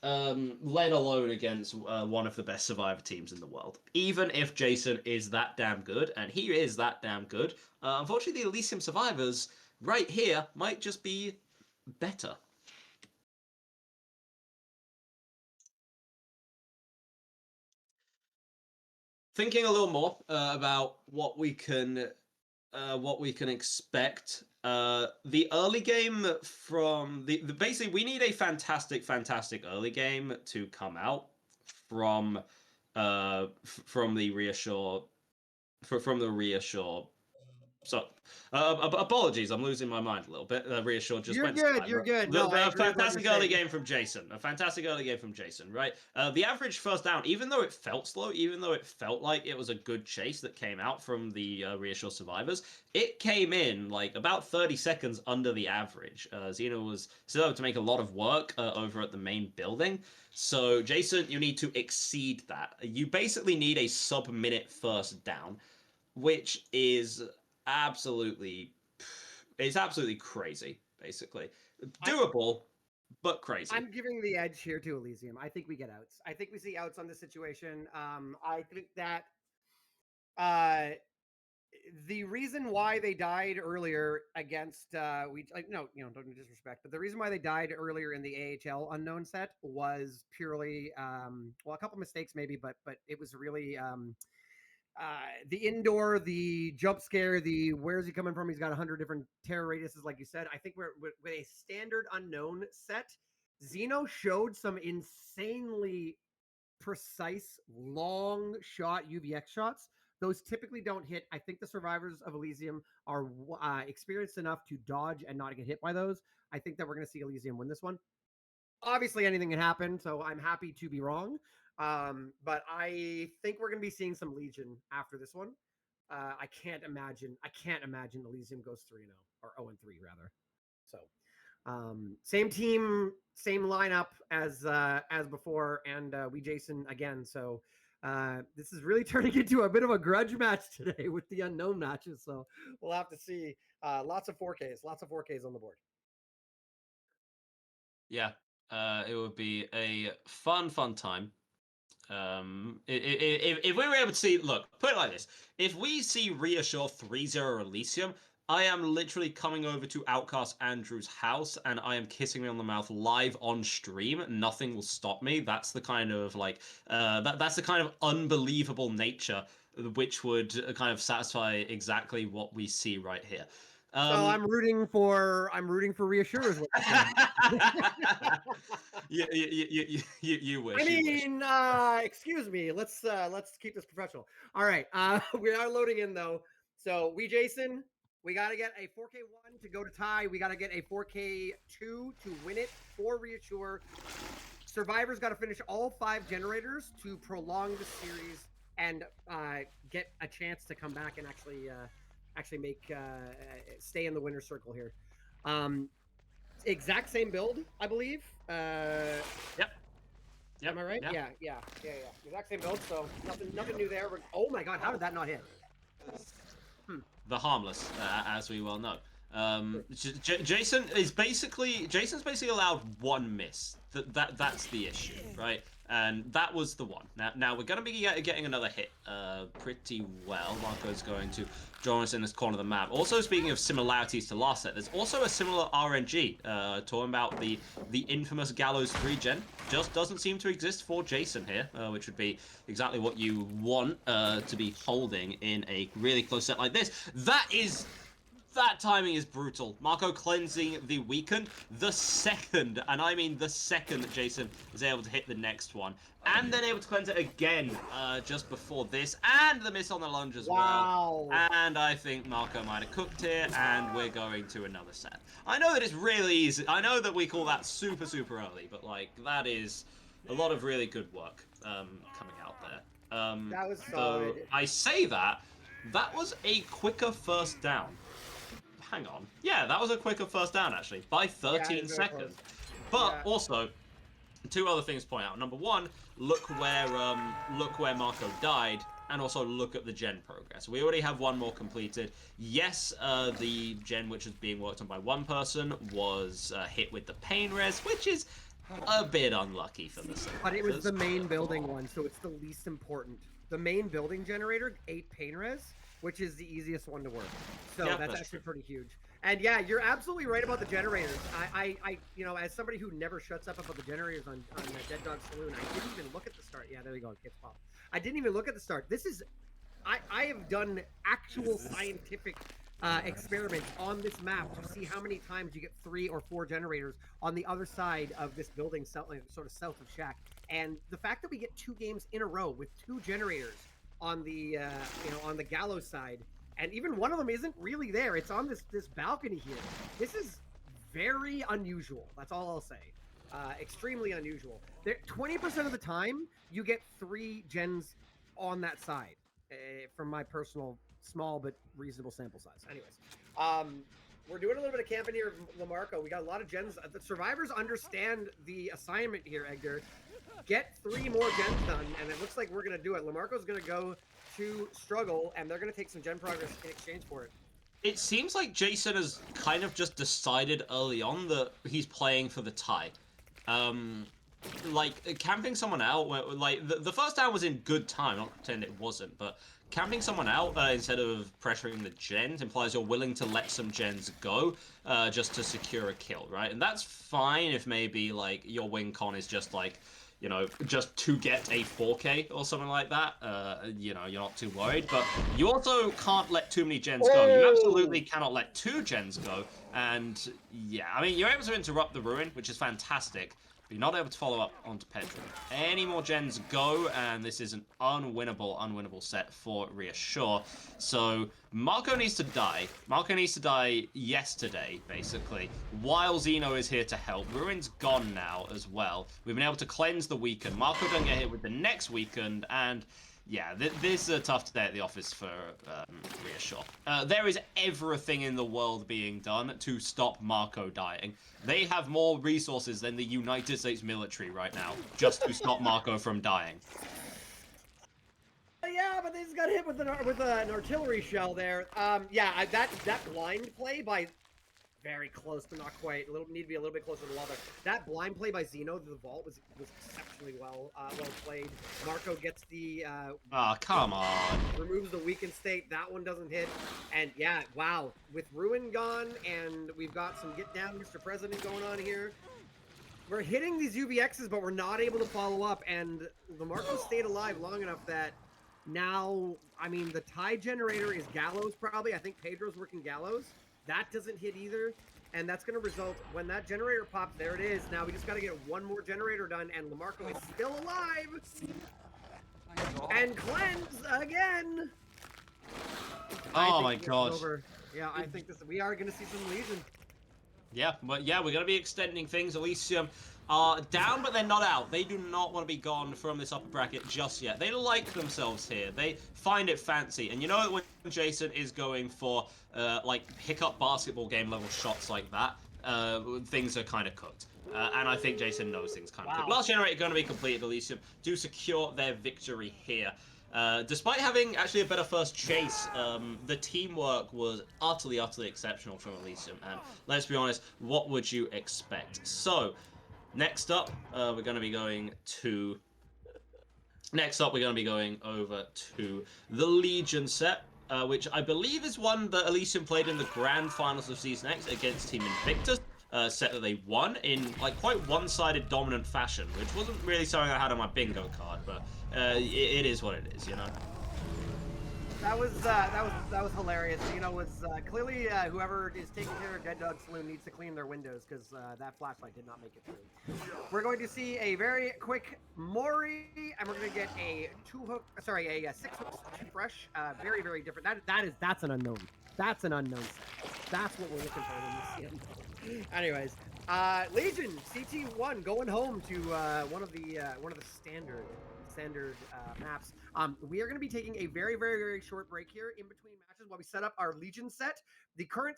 Let alone against one of the best Survivor teams in the world. Even if Jason is that damn good, and he is that damn good, unfortunately the Elysium Survivors right here might just be better. Thinking a little more about what we can expect. The early game from the basically we need a fantastic early game to come out from the Reassure from the Reassure. So apologies, I'm losing my mind a little bit. Reassure just You're went. good. You're good. No, I agree with what fantastic you're early saying. game from Jason. A fantastic early game from Jason. Right. The average first down, even though it felt slow, even though it felt like it was a good chase that came out from the Reassure survivors, it came in like about 30 seconds under the average. Xeno was still able to make a lot of work over at the main building. So Jason, you need to exceed that. You basically need a sub-minute first down, which is absolutely crazy, basically. Doable, but crazy. I'm giving the edge here to Elysium. I think we get outs. I think we see outs on this situation. I think that the reason why they died earlier against don't disrespect, but the reason why they died earlier in the AHL Unknown set was purely a couple mistakes maybe, but it was really the indoor, the jump scare, the where's he coming from? He's got 100 different terror radiuses, like you said. I think we're with a standard Unknown set. Xeno showed some insanely precise long shot UVX shots. Those typically don't hit. I think the survivors of Elysium are experienced enough to dodge and not get hit by those. I think that we're going to see Elysium win this one. Obviously, anything can happen, so I'm happy to be wrong. But I think we're going to be seeing some Legion after this one. I can't imagine Elysium goes 3-0 or 0-3 rather. So, same team, same lineup as before, and we Jason again. So, this is really turning into a bit of a grudge match today with the Unknown matches. So we'll have to see. Lots of 4Ks on the board. Yeah, it would be a fun time. If we were able to see, look, put it like this: if we see Reassure 3-0 Elysium, I am literally coming over to Outcast Andrew's house and I am kissing me on the mouth live on stream. Nothing will stop me. That's the kind of like that's the kind of unbelievable nature which would kind of satisfy exactly what we see right here. So I'm rooting for Reassure is what you're saying. You wish. I you wish. mean, excuse me. Let's keep this professional. All right. We are loading in though. So Jason, we got to get a 4K1 to go to tie. We got to get a 4K2 to win it for Reassure. Survivor's got to finish all 5 generators to prolong the series and get a chance to come back and actually make stay in the winner's circle here. Exact same build, I believe. Yep. Am I right? Yep. Yeah. Exact same build, so nothing new there. Oh my god, how did that not hit? The harmless, as we well know. Jason's basically allowed one miss. That's the issue, right? And that was the one. Now we're going to be getting another hit pretty well. Marco's going to join us in this corner of the map. Also, speaking of similarities to last set, there's also a similar RNG talking about the infamous Gallows 3 gen. Just doesn't seem to exist for Jason here, which would be exactly what you want to be holding in a really close set like this. That timing is brutal. Marco cleansing the weakened the second, and I mean the second that Jason was able to hit the next one. And then able to cleanse it again just before this, and the miss on the lunge as well. And I think Marco might have cooked here, and we're going to another set. I know that it's really easy. I know that we call that super, super early, but like that is a lot of really good work coming out there. That was so I say that was a quicker first down. Hang on. Yeah, that was a quicker first down, actually, by 13 seconds. But also, 2 other things to point out. Number 1, look where Marco died, and also look at the gen progress. We already have 1 more completed. Yes, the gen which is being worked on by 1 person was hit with the pain res, which is a bit unlucky for the Survivors. But it was the main building one, so it's the least important. The main building generator, 8 pain res, which is the easiest one to work. So that's actually pretty huge. And yeah, you're absolutely right about the generators. I you know, as somebody who never shuts up about the generators on Dead Dog Saloon, I didn't even look at the start. Yeah, there we go. It gets popped. I didn't even look at the start. This is, I have done actual scientific experiments on this map to see how many times you get 3 or 4 generators on the other side of this building, sort of south of Shack. And the fact that we get 2 games in a row with 2 generators on the you know, on the Gallows side, and even one of them isn't really there. It's on this balcony here. This is very unusual. That's all I'll say. Extremely unusual. 20% of the time, you get 3 gens on that side, from my personal small but reasonable sample size. Anyways, we're doing a little bit of camping here, Lamarco. We got a lot of gens. The Survivors understand the assignment here, Egdar. Get 3 more gens done, and it looks like we're going to do it. Lamarco's going to go to struggle, and they're going to take some gen progress in exchange for it. It seems like Jason has kind of just decided early on that he's playing for the tie. Like, camping someone out, like, the first down was in good time, not pretend it wasn't, but camping someone out instead of pressuring the gens implies you're willing to let some gens go just to secure a kill, right? And that's fine if maybe, like, your win con is just, like, you know, just to get a 4K or something like that. You know, you're not too worried, but you also can't let too many gens go. You absolutely cannot let 2 gens go. And yeah, I mean, you're able to interrupt the ruin, which is fantastic, but you're not able to follow up onto Pedro. Any more gens go, and this is an unwinnable set for Reassure. So Marco needs to die. Marco needs to die yesterday, basically, while Zeno is here to help. Ruin's gone now as well. We've been able to cleanse the weakened. Marco doesn't get hit with the next weakened, and yeah, this is a tough day at the office for Reassure. There is everything in the world being done to stop Marco dying. They have more resources than the United States military right now, just to stop Marco from dying. Yeah, but they just got hit with an artillery shell there. Yeah, that blind play by very close, but not quite. Need to be a little bit closer to the wall there. That blind play by Zeno to the vault was exceptionally well played. Marco gets the Oh, come on. removes the weakened state. That one doesn't hit. And yeah, wow. With Ruin gone, and we've got some get down, Mr. President going on here. We're hitting these UVXs, but we're not able to follow up. And the Marco stayed alive long enough that now, I mean, the tie generator is Gallows probably. I think Pedro's working Gallows. That doesn't hit either. And that's going to result, when that generator pops, there it is. Now we just got to get one more generator done, and LaMarco is still alive. And cleanse again. Oh my gosh. Yeah, I think we are going to see some Legion. Yeah, but yeah, we're going to be extending things. Elysium are down, but they're not out. They do not want to be gone from this upper bracket just yet. They like themselves here. They find it fancy. And you know that when Jason is going for, like, hiccup basketball game level shots like that, things are kind of cooked. And I think Jason knows things kind of cooked. Last generator going to be completed. Elysium do secure their victory here. Despite having actually a better first chase, the teamwork was utterly exceptional from Elysium. And let's be honest, what would you expect? So, next up, we're going to be going to... Next up, we're going to be going over to the Legion set, which I believe is one that Elysium played in the grand finals of Season X against Team Invictus. Set that they won in like quite one-sided dominant fashion, which wasn't really something I had on my bingo card, but it is what it is, you know. That was hilarious. You know, was clearly whoever is taking care of Dead Dog Saloon needs to clean their windows because that flashlight did not make it through. We're going to see a very quick Mori, and we're going to get a 6-hook fresh. Very different. That's an unknown. That's an unknown set. That's what we're looking for when we see him. Anyways, Legion CT1 going home to one of the standard maps. We are going to be taking a very short break here in between matches while we set up our Legion set. The current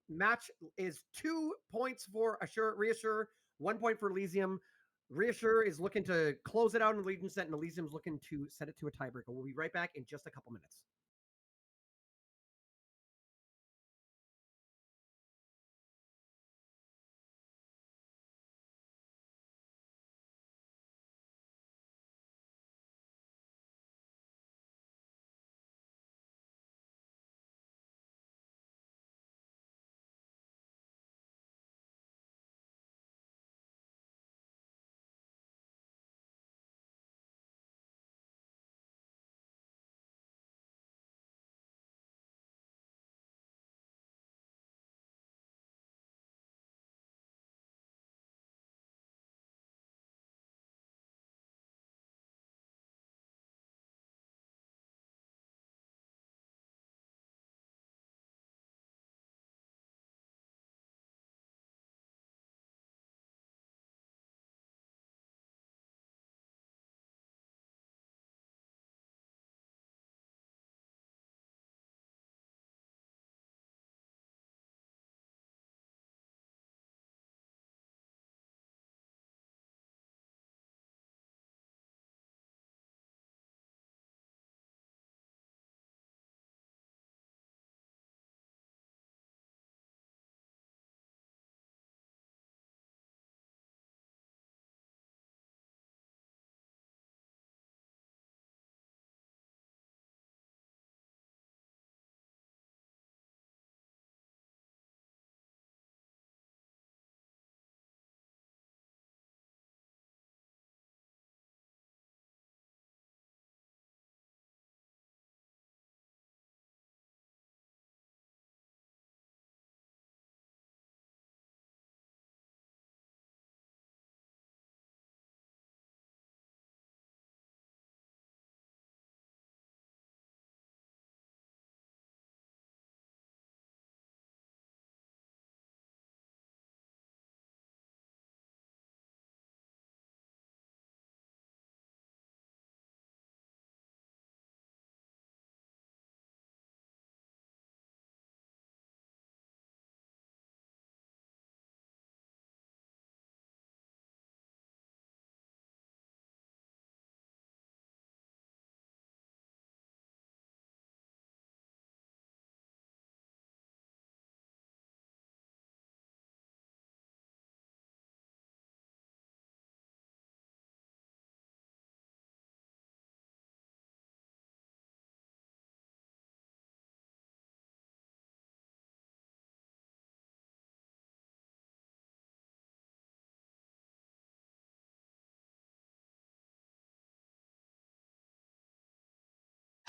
match is 2 points for Reassure, 1 point for Elysium. Reassure is looking to close it out in the Legion set, and Elysium's looking to set it to a tiebreaker. We'll be right back in just a couple minutes.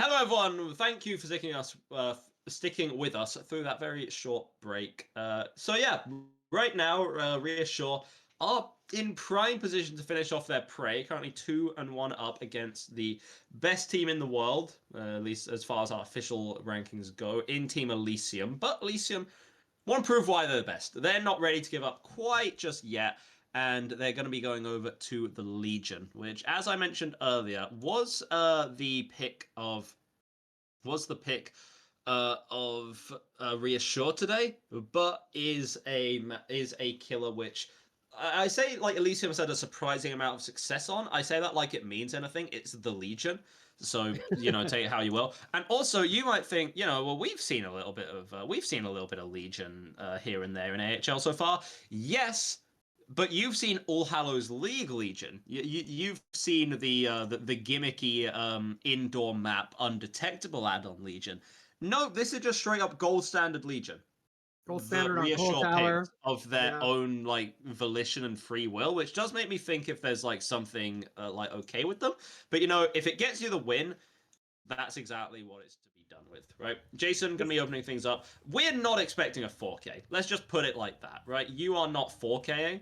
Hello, everyone. Thank you for sticking with us through that very short break. So yeah, right now, Reassure are in prime position to finish off their prey. Currently 2-1 up against the best team in the world, at least as far as our official rankings go, in Team Elysium. But Elysium want to prove why they're the best. They're not ready to give up quite just yet. And they're going to be going over to the Legion, which, as I mentioned earlier, was the pick of Reassure today, but is a killer which I say, like Elysium has had a surprising amount of success on. I say that like it means anything. It's the Legion. So, take it how you will. And also, you might think, well, we've seen a little bit of Legion here and there in AHL so far. Yes, but you've seen All Hallows League Legion. You've seen the gimmicky indoor map Undetectable add-on Legion. No, this is just straight up gold standard Legion. Gold standard on Reassure Cold Tower. picked of their own volition and free will, which does make me think if there's something okay with them. But if it gets you the win, that's exactly what it's to be done with, right? Jason gonna be opening things up. We're not expecting a 4K. Let's just put it like that, right? You are not 4King.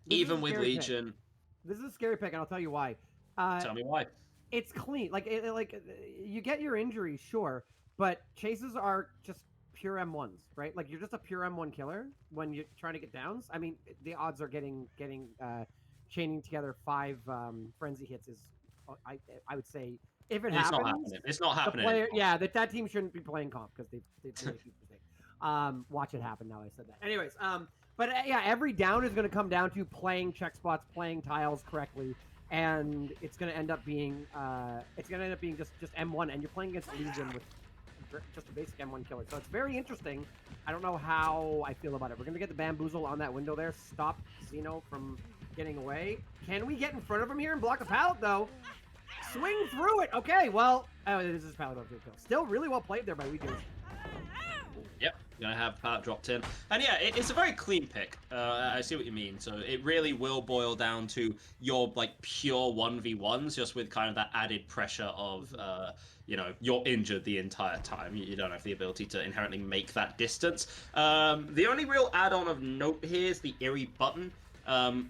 Even with Legion. Pick. This is a scary pick, and I'll tell you why. Tell me why. It's clean. You get your injuries, sure, but chases are just pure M1s, right? Like, you're just a pure M1 killer when you're trying to get downs. I mean, the odds are chaining together 5 frenzy hits is, I would say, if it happens, it's not happening. That team shouldn't be playing comp because they've made a huge mistake. Watch it happen. Now I said that. Anyways, but every down is going to come down to playing check spots, playing tiles correctly, and it's going to end up being just M1, and you're playing against Legion with just a basic M1 killer. So it's very interesting. I don't know how I feel about it. We're going to get the bamboozle on that window there. Stop Xeno from getting away. Can we get in front of him here and block the pallet, though? Swing through it. Okay, well, this is pallet over kill. Still really well played there by Legion. Yep, gonna have pallet dropped in, and yeah, it's a very clean pick. I see what you mean. So it really will boil down to your pure 1v1s, just with kind of that added pressure of you're injured the entire time. You don't have the ability to inherently make that distance. The only real add-on of note here is the Eerie button.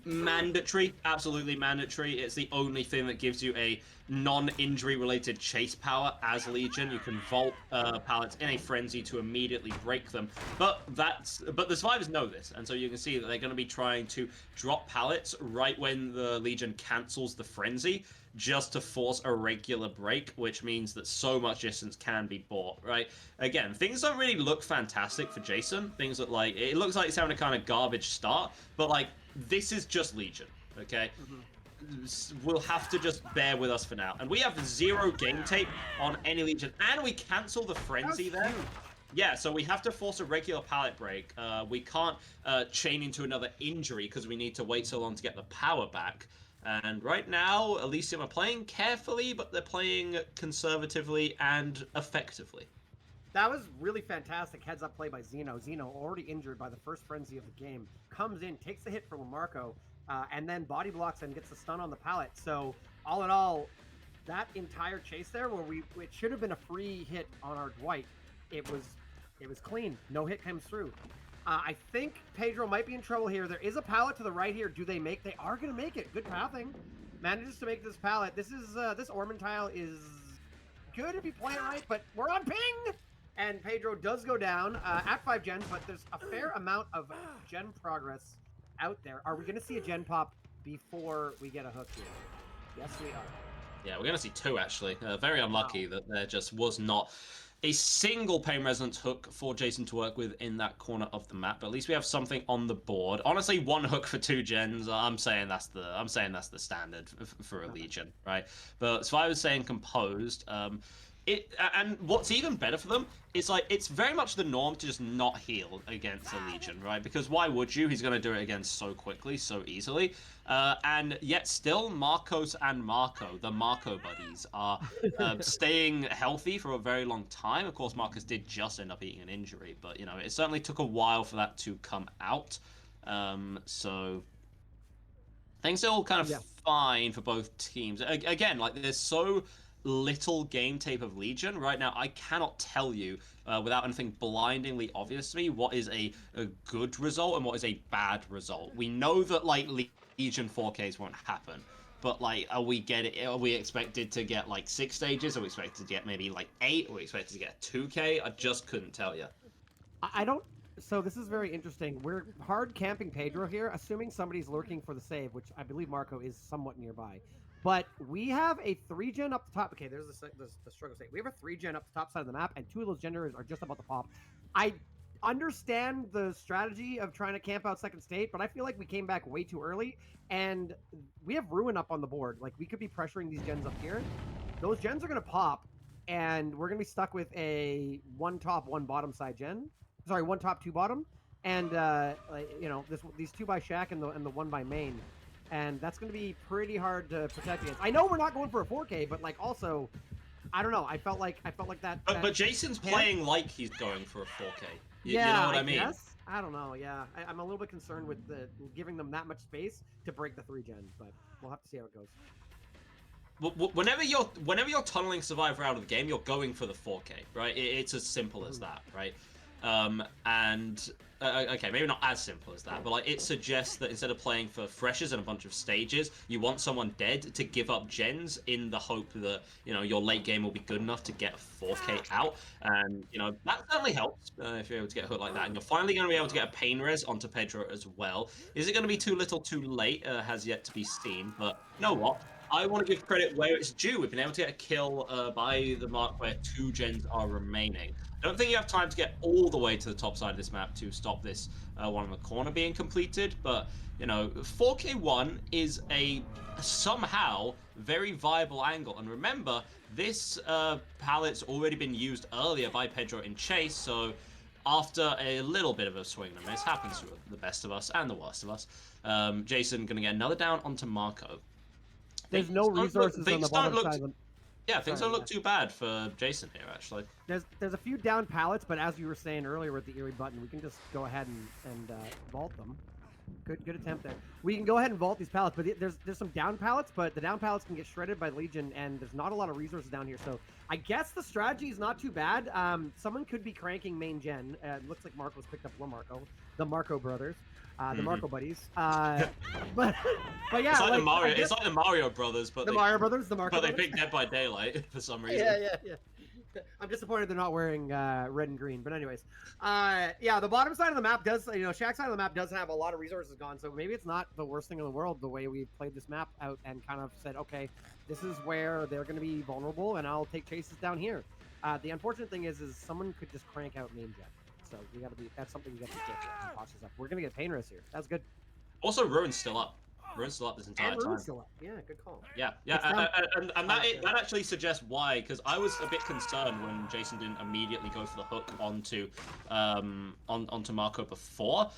Mandatory, absolutely mandatory. It's the only thing that gives you a non-injury related chase power as Legion. You can vault pallets in a frenzy to immediately break them, but the survivors know this, and so you can see that they're going to be trying to drop pallets right when the Legion cancels the frenzy, just to force a regular break, which means that so much distance can be bought, right? Again, things don't really look fantastic for Jason. Things that it looks like he's having a kind of garbage start, but this is just Legion, okay? We'll have to just bear with us for now. And we have 0 game tape on any Legion, and we cancel the frenzy there. Yeah, so we have to force a regular pallet break. We can't chain into another injury because we need to wait so long to get the power back. And right now, Elysium are playing carefully, but they're playing conservatively and effectively. That was really fantastic heads-up play by Xeno. Xeno, already injured by the first frenzy of the game, comes in, takes the hit from Marco, and then body blocks and gets the stun on the pallet. So, all in all, that entire chase there, where it should have been a free hit on our Dwight, it was clean. No hit comes through. I think Pedro might be in trouble here. There is a pallet to the right here. Do they make? They are going to make it. Good pathing. Manages to make this pallet. This is this Orman tile is good if you play it right, but we're on ping. And Pedro does go down at 5 gens, but there's a fair amount of gen progress out there. Are we going to see a gen pop before we get a hook here? Yes, we are. Yeah, we're going to see 2, actually. Very unlucky that there just was not a single Pain Resonance hook for Jason to work with in that corner of the map. But at least we have something on the board. Honestly, 1 hook for 2 gens. I'm saying that's the standard for a Legion, right? But as I was saying, composed. And what's even better for them is it's very much the norm to just not heal against a Legion, right? Because why would you? He's going to do it again so quickly, so easily. And yet still, Marcos and Marco, the Marco buddies, are staying healthy for a very long time. Of course, Marcos did just end up eating an injury, but it certainly took a while for that to come out. So things are all kind of fine for both teams. Again, there's so little game tape of Legion right now, I cannot tell you without anything blindingly obvious to me what is a good result and what is a bad result. We know that like Legion 4Ks won't happen, but like, are we expected to get like 6 stages? Are we expected to get maybe like 8? Are we expected to get 2K? I just couldn't tell you. I don't. So this is very interesting. We're hard camping Pedro here, assuming somebody's lurking for the save, which I believe Marco is somewhat nearby. But we have a 3-gen up the top. Okay, there's the struggle state. We have a 3-gen up the top side of the map, and 2 of those genders are just about to pop. I understand the strategy of trying to camp out second state, but I feel like we came back way too early, and we have Ruin up on the board. Like, we could be pressuring these gens up here. Those gens are going to pop, and we're going to be stuck with a 1 top, 1 bottom side gen. Sorry, 1 top, 2 bottom, and you know, these 2 by Shaq and the 1 by main, and that's going to be pretty hard to protect against. I know we're not going for a 4K, but like also, I don't know. I felt like that. But Jason's playing like he's going for a 4K. Yeah, you know what I mean? Guess? I don't know. Yeah, I'm a little bit concerned with giving them that much space to break the 3-gen, but we'll have to see how it goes. Whenever you're tunneling Survivor out of the game, you're going for the 4K, right? It's as simple as that, right? Okay, maybe not as simple as that, but like it suggests that instead of playing for freshers and a bunch of stages, you want someone dead to give up gens in the hope that, you know, your late game will be good enough to get a 4K out, and you know that certainly helps if you're able to get a hook like that. And you're finally going to be able to get a pain res onto Pedro as well. Is it going to be too little, too late? Has yet to be seen. But you know what? I want to give credit where it's due. We've been able to get a kill by the mark where 2 gens are remaining. I don't think you have time to get all the way to the top side of this map to stop this one in the corner being completed, but you know, 4K1 is a somehow very viable angle. And remember, this pallet's already been used earlier by Pedro in chase, so after a little bit of a swing and a miss, happens to the best of us and the worst of us, Jason gonna get another down onto Marco. There's no resources on the bottom side. Yeah, things don't look too bad for Jason here, actually. There's a few down pallets, but as you were saying earlier with the ELY button, we can just go ahead and vault them. Good attempt there. We can go ahead and vault these pallets, but there's some down pallets, but the down pallets can get shredded by Legion, and there's not a lot of resources down here. So I guess the strategy is not too bad. Someone could be cranking main gen. It looks like Marco's picked up the Marco brothers. The Marco buddies, but yeah, it's like the Mario. It's like the Mario brothers, but Mario brothers, the Marco. But they picked Dead by Daylight for some reason. Yeah. I'm disappointed they're not wearing red and green, but anyways, yeah, the bottom side of the map does, you know, Shaq's side of the map does have a lot of resources gone, so maybe it's not the worst thing in the world the way we played this map out and kind of said, okay, this is where they're going to be vulnerable, and I'll take chases down here. The unfortunate thing is someone could just crank out main jet. So we gotta be. That's something you gotta be careful and cautious of. We're gonna get pain res here. That's good. Also, Ruin's still up. Ruin's still up this entire time. Still up. Yeah, good call. Yeah. And that actually suggests why, because I was a bit concerned when Jason didn't immediately go for the hook onto Marco before.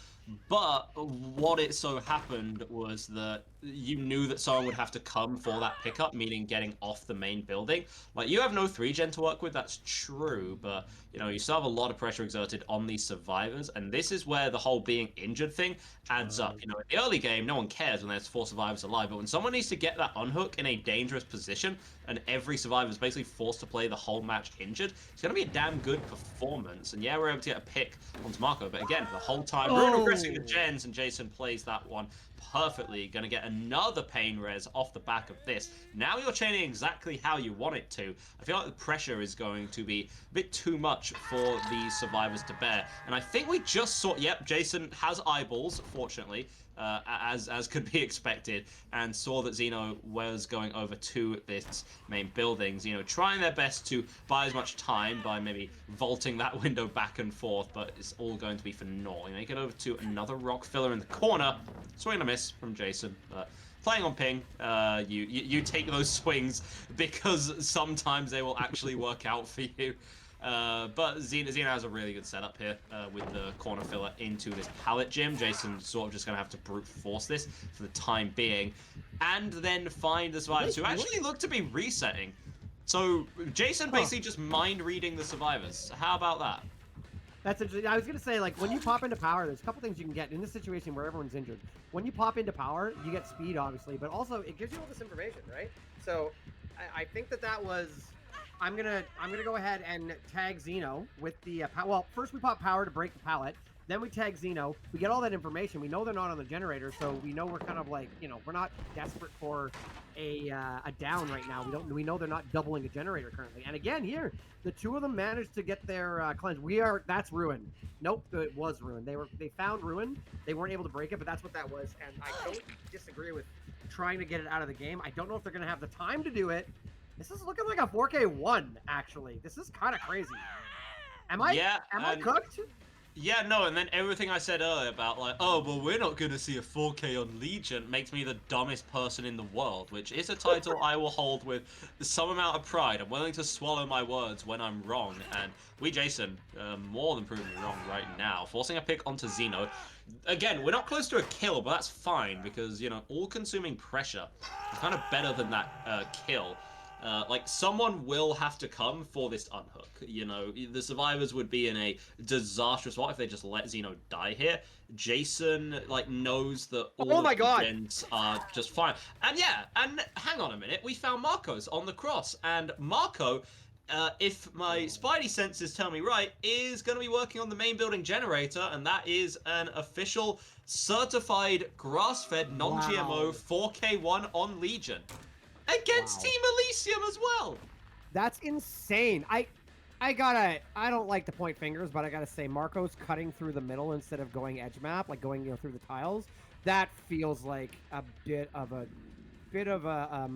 But what it so happened was that you knew that someone would have to come for that pickup, meaning getting off the main building. Like, you have no 3-gen to work with, that's true, but, you know, you still have a lot of pressure exerted on these survivors, and this is where the whole being injured thing adds up. You know, in the early game, no one cares when there's 4 survivors alive, but when someone needs to get that unhook in a dangerous position, and every survivor is basically forced to play the whole match injured, it's going to be a damn good performance. And yeah, we're able to get a pick onto Marco, but again, the whole time, we're progressing the gens, and Jason plays that one perfectly. Going to get another pain res off the back of this. Now you're chaining exactly how you want it to. I feel like the pressure is going to be a bit too much for these survivors to bear. And I think we just saw, yep, Jason has eyeballs, fortunately, as could be expected, and saw that Xeno was going over to this main building. Xeno trying their best to buy as much time by maybe vaulting that window back and forth, but it's all going to be for naught. You make it over to another rock filler in the corner. Swing and a miss from Jason, but playing on ping, you take those swings because sometimes they will actually work out for you. But Xeno has a really good setup here with the corner filler into this pallet gym. Jason's sort of just going to have to brute force this for the time being, and then find the survivors who actually look to be resetting. So Jason basically just mind reading the survivors. How about that? That's interesting. I was going to say, like, when you pop into power, there's a couple things you can get in this situation where everyone's injured. When you pop into power, you get speed, obviously, but also it gives you all this information, right? So I think that was. I'm gonna go ahead and tag Xeno with the well. First we pop power to break the pallet. Then we tag Xeno. We get all that information. We know they're not on the generator, so we know we're kind of like, we're not desperate for a down right now. We know they're not doubling a generator currently. And again, here the two of them managed to get their cleanse. That's ruin. Nope, it was ruin. They found ruin. They weren't able to break it, but that's what that was. And I don't disagree with trying to get it out of the game. I don't know if they're gonna have the time to do it. This is looking like a 4K1, actually. This is kind of crazy. Am I cooked? Yeah, no, and then everything I said earlier about, like, oh, well, we're not going to see a 4K on Legion makes me the dumbest person in the world, which is a title I will hold with some amount of pride. I'm willing to swallow my words when I'm wrong, and Jason, more than proving me wrong right now, forcing a pick onto Xeno. Again, we're not close to a kill, but that's fine, because, all-consuming pressure is kind of better than that kill. Like, someone will have to come for this unhook. The survivors would be in a disastrous spot if they just let Xeno die here. Jason, like, knows that all of the gens are just fine. And yeah, and hang on a minute, we found Marco's on the cross. And Marco, if my spidey senses tell me right, is going to be working on the main building generator, and that is an official certified grass-fed non-GMO 4K1 on Legion. Against Team Elysium as well. That's insane. I don't like to point fingers, but I gotta say, Marco's cutting through the middle instead of going edge map, like going through the tiles. That feels like a bit of a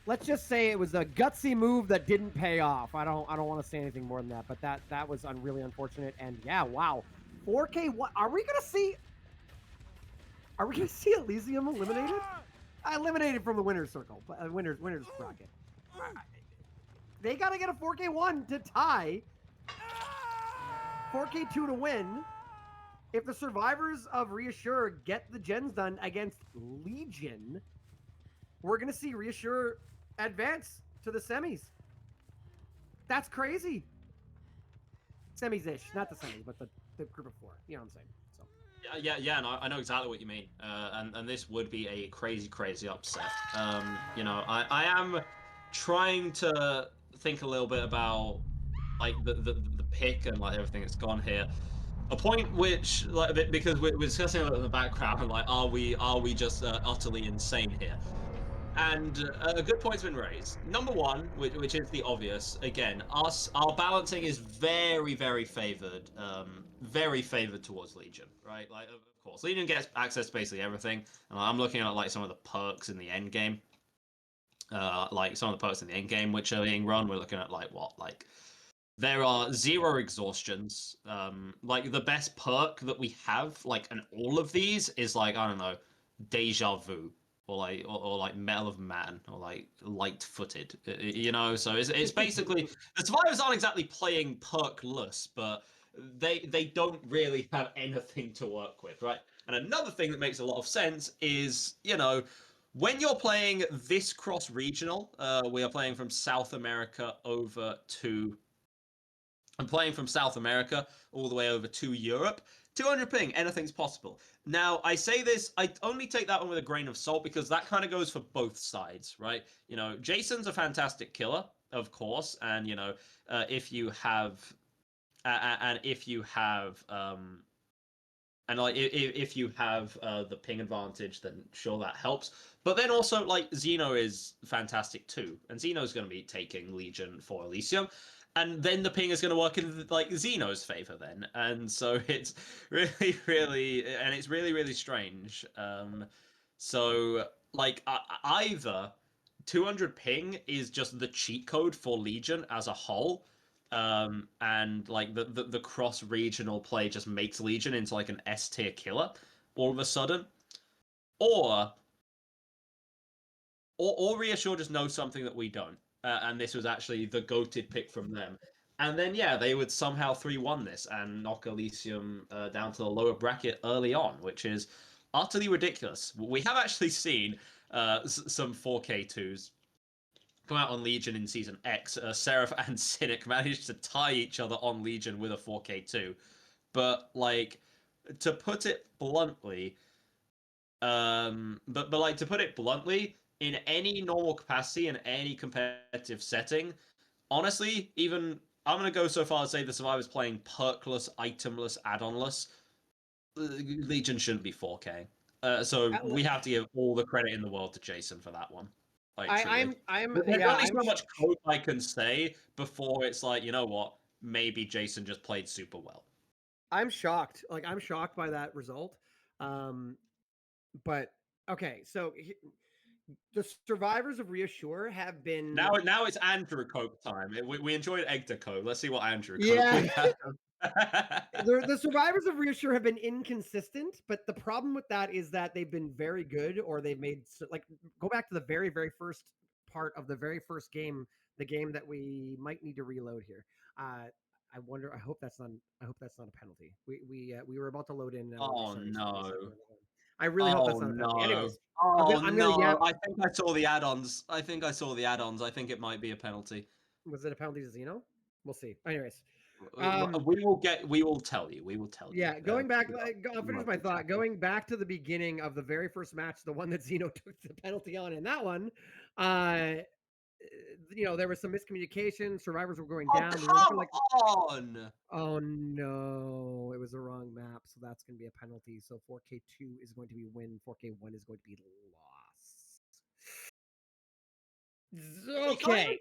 let's just say it was a gutsy move that didn't pay off. I don't want to say anything more than that, but that was really unfortunate. And yeah, wow, 4K. What are we gonna see? Are we gonna see Elysium eliminated? Eliminated from the winner's circle, winner's bracket. They gotta get a 4K1 to tie, 4K2 to win. If the survivors of Reassure get the gens done against Legion, we're gonna see Reassure advance to the semis. That's crazy. Semis-ish, not the semis, but the group of 4. You know what I'm saying? Yeah, no, I know exactly what you mean, and this would be a crazy upset. I am trying to think a little bit about like the pick and like everything that's gone here. A point which, like, because we're discussing it in the background, and like, are we just utterly insane here? And a good point's been raised. Number one, which is the obvious, again, our balancing is very favored, towards Legion, right? Like, of course, Legion gets access to basically everything. And I'm looking at like some of the perks in the end game, like some of the perks in the end game which are being run. We're looking at like what, like there are 0 exhaustions. Like the best perk that we have, like, in all of these is like, I don't know, deja vu. Or like Metal of Man, or like Light-Footed, So it's basically the survivors aren't exactly playing perkless, but they don't really have anything to work with, right? And another thing that makes a lot of sense is when you're playing this cross regional, we are playing from South America over to. I'm playing from South America all the way over to Europe. 200 ping, anything's possible. Now, I say this, I only take that one with a grain of salt because that kind of goes for both sides, right? Jason's a fantastic killer, of course, and if you have the ping advantage, then sure, that helps. But then also, like, Xeno is fantastic too, and Xeno's going to be taking Legion for Elysium. And then the ping is going to work in like Xeno's favor then, and so it's really strange. So like either 200 ping is just the cheat code for Legion as a whole, and like the cross regional play just makes Legion into like an S tier killer all of a sudden, or Reassure just knows something that we don't. And this was actually the goated pick from them. And then, yeah, they would somehow 3-1 this and knock Elysium down to the lower bracket early on, which is utterly ridiculous. We have actually seen some 4K2s come out on Legion in Season X. Seraph and Cynic managed to tie each other on Legion with a 4K2. But, like, to put it bluntly, in any normal capacity, in any competitive setting, honestly, even I'm going to go so far as to say the Survivor's playing perkless, itemless, add-onless. Legion shouldn't be 4K. So we have to give all the credit in the world to Jason for that one. Like, truly. There's only so much code I can say before it's like, you know what? Maybe Jason just played super well. I'm shocked. Like, I'm shocked by that result. But okay, so the survivors of Reassure have been Now it's Andrew Cope time. We enjoyed Egdar Cope. Let's see what Andrew Cope yeah. The survivors of Reassure have been inconsistent, but the problem with that is that they've been very good, or they've made like go back to the very, very first part of the very first game, the game that we might need to reload here. I wonder. I hope that's not. I hope that's not a penalty. We were about to load in. Oh no! I really hope that's not a penalty. No. Anyways, I'm gonna, yeah. I think I saw the add-ons. I think it might be a penalty. Was it a penalty to Xeno? We'll see. Anyways, we will tell you. We will tell you. Yeah, going back, I'll finish my thought. Going back to the beginning of the very first match, the one that Xeno took the penalty on, in that one, there was some miscommunication. Survivors were going down. Come on! Oh no, it was the wrong map, so that's going to be a penalty. So 4K2 is going to be win. 4K1 is going to be loss. Okay.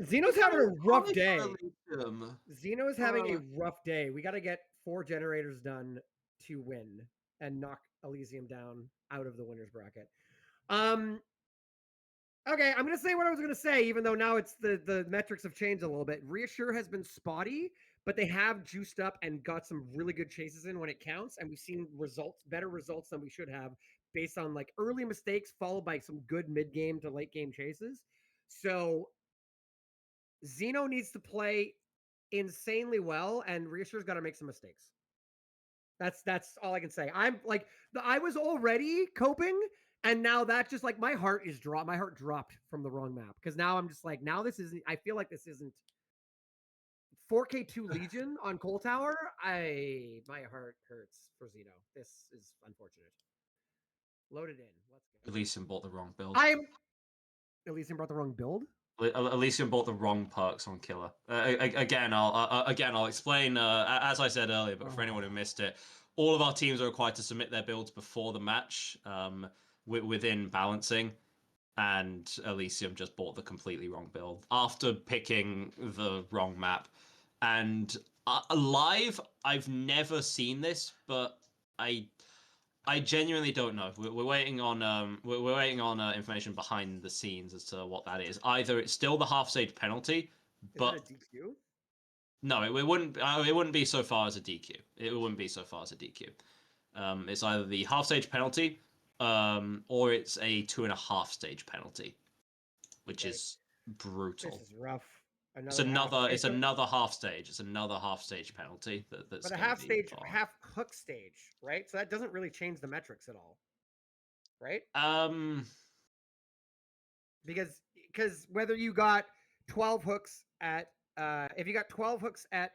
Xeno's having a rough day. Xeno's having a rough day. We got to get 4 generators done to win and knock Elysium down out of the winner's bracket. Okay, I'm going to say what I was going to say, even though now it's the metrics have changed a little bit. Reassure has been spotty, but they have juiced up and got some really good chases in when it counts, and we've seen better results than we should have based on like early mistakes followed by some good mid-game to late-game chases. So Xeno needs to play insanely well, and Reassure's got to make some mistakes. That's all I can say. I'm like I was already coping, and now that just like my heart dropped from the wrong map because now I'm just like now this isn't. I feel like this isn't 4K2 Legion on Coal Tower. My heart hurts for Xeno. This is unfortunate. Load it in. Let's go. Elysium bought the wrong build. Elysium brought the wrong build. Elysium bought the wrong perks on Killer. Again, I'll explain. As I said earlier, but for anyone who missed it, all of our teams are required to submit their builds before the match, within balancing, and Elysium just bought the completely wrong build after picking the wrong map. And live, I've never seen this, but I genuinely don't know. We're waiting on information behind the scenes as to what that is. Either it's still the half stage penalty, but is it a DQ? No, it wouldn't. It wouldn't be so far as a DQ. It wouldn't be so far as a DQ. It's either the half stage penalty, or it's a 2.5 stage penalty, which is brutal. This is rough. It's another half stage. It's another half stage penalty. That's but a half stage, half hook stage, right? So that doesn't really change the metrics at all, right? Because whether you got 12 hooks at if you got 12 hooks at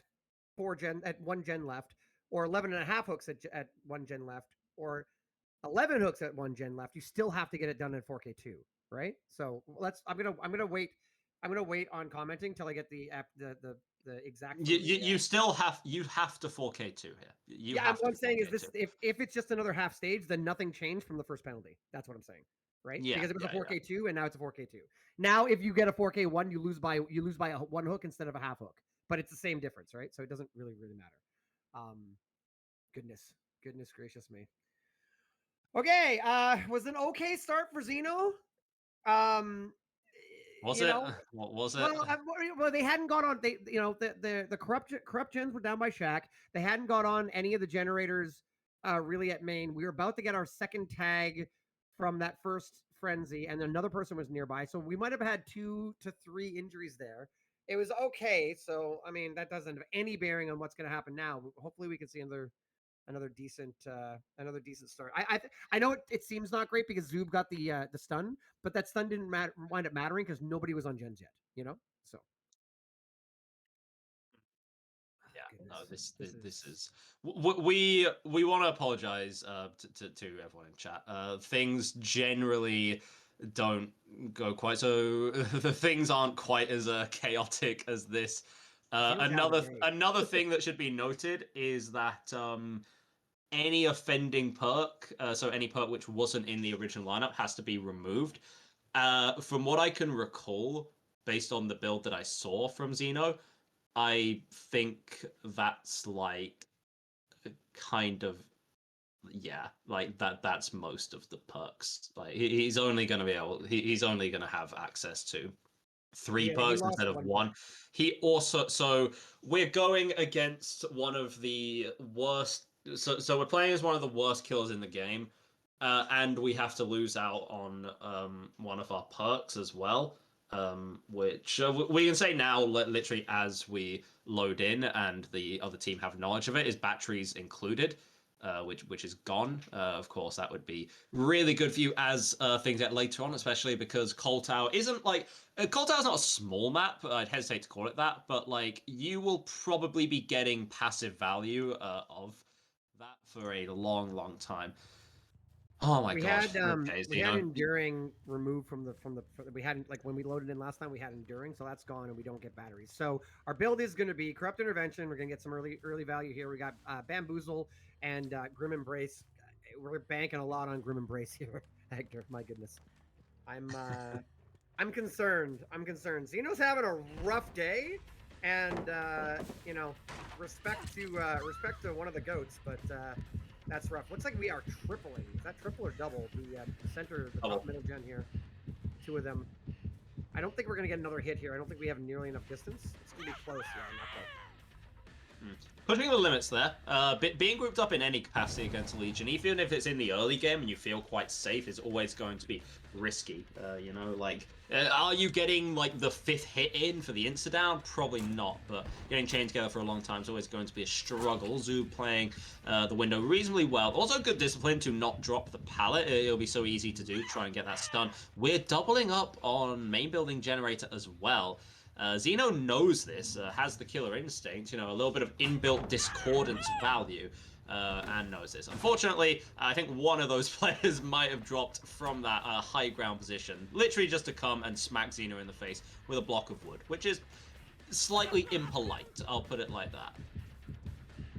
1 gen left, or 11.5 hooks at 1 gen left, or 11 hooks at 1 gen left, you still have to get it done in 4K2, right? So I'm gonna wait. I'm gonna wait on commenting till I get the exact. You have to 4K2 here. What I'm saying is this: if it's just another half stage, then nothing changed from the first penalty. That's what I'm saying, right? Yeah, because it was a 4K2 and now it's a 4K2. Now, if you get a 4K1, you lose by a 1 hook instead of a half hook, but it's the same difference, right? So it doesn't really matter. Goodness gracious me. Okay, was an okay start for Xeno. Was it? What was it? Well, they hadn't gone on. The corrupt gens were down by Shaq. They hadn't got on any of the generators really at main. We were about to get our second tag from that first frenzy, and another person was nearby. So we might have had 2 to 3 injuries there. It was okay. So I mean, that doesn't have any bearing on what's going to happen now. Hopefully, we can see another decent start. I know it seems not great because Zoob got the stun, but that stun didn't wind up mattering because nobody was on gens yet, so yeah. No, this is we want to apologize to everyone in chat. Things generally don't go quite so. The things aren't quite as chaotic as this. Another thing that should be noted is that any offending perk, so any perk which wasn't in the original lineup, has to be removed. From what I can recall, based on the build that I saw from Xeno, I think that's like kind of like that's most of the perks. Like he's only going to be able he's only going to have access to 3 perks instead of 1. He also, so we're going against one of the worst, so we're playing as one of the worst killers in the game, and we have to lose out on one of our perks as well, which we can say now literally as we load in and the other team have knowledge of it, is batteries included. Which is gone. Of course, that would be really good for you as things get later on, especially because Coal Tower isn't like... Coal Tower's not a small map, I'd hesitate to call it that, but like you will probably be getting passive value of that for a long, long time. Oh my gosh. We had Enduring removed from the we hadn't, like when we loaded in last time, we had Enduring, so that's gone and we don't get batteries. So our build is going to be Corrupt Intervention. We're going to get some early value here. We got Bamboozle and Grim Embrace. We're banking a lot on Grim Embrace here, Egdar. My goodness, I'm concerned. Xeno's having a rough day, and you know, respect to one of the goats, but. That's rough. Looks like we are tripling. Is that triple or double? The center, the top middle gen here. 2 of them. I don't think we're going to get another hit here. I don't think we have nearly enough distance. It's going to be close. Yeah, not quite. Pushing the limits there. Being grouped up in any capacity against Legion, even if it's in the early game and you feel quite safe, is always going to be risky. You know, like, are you getting like the 5th hit in for the insta-down? Probably not, but getting chained together for a long time is always going to be a struggle. Zoo playing the window reasonably well. Also good discipline to not drop the pallet. It'll be so easy to do, try and get that stun. We're doubling up on main building generator as well. Xeno knows this, has the killer instinct, you know, a little bit of inbuilt discordance value, and knows this. Unfortunately, I think one of those players might have dropped from that high ground position, literally just to come and smack Xeno in the face with a block of wood, which is slightly impolite, I'll put it like that.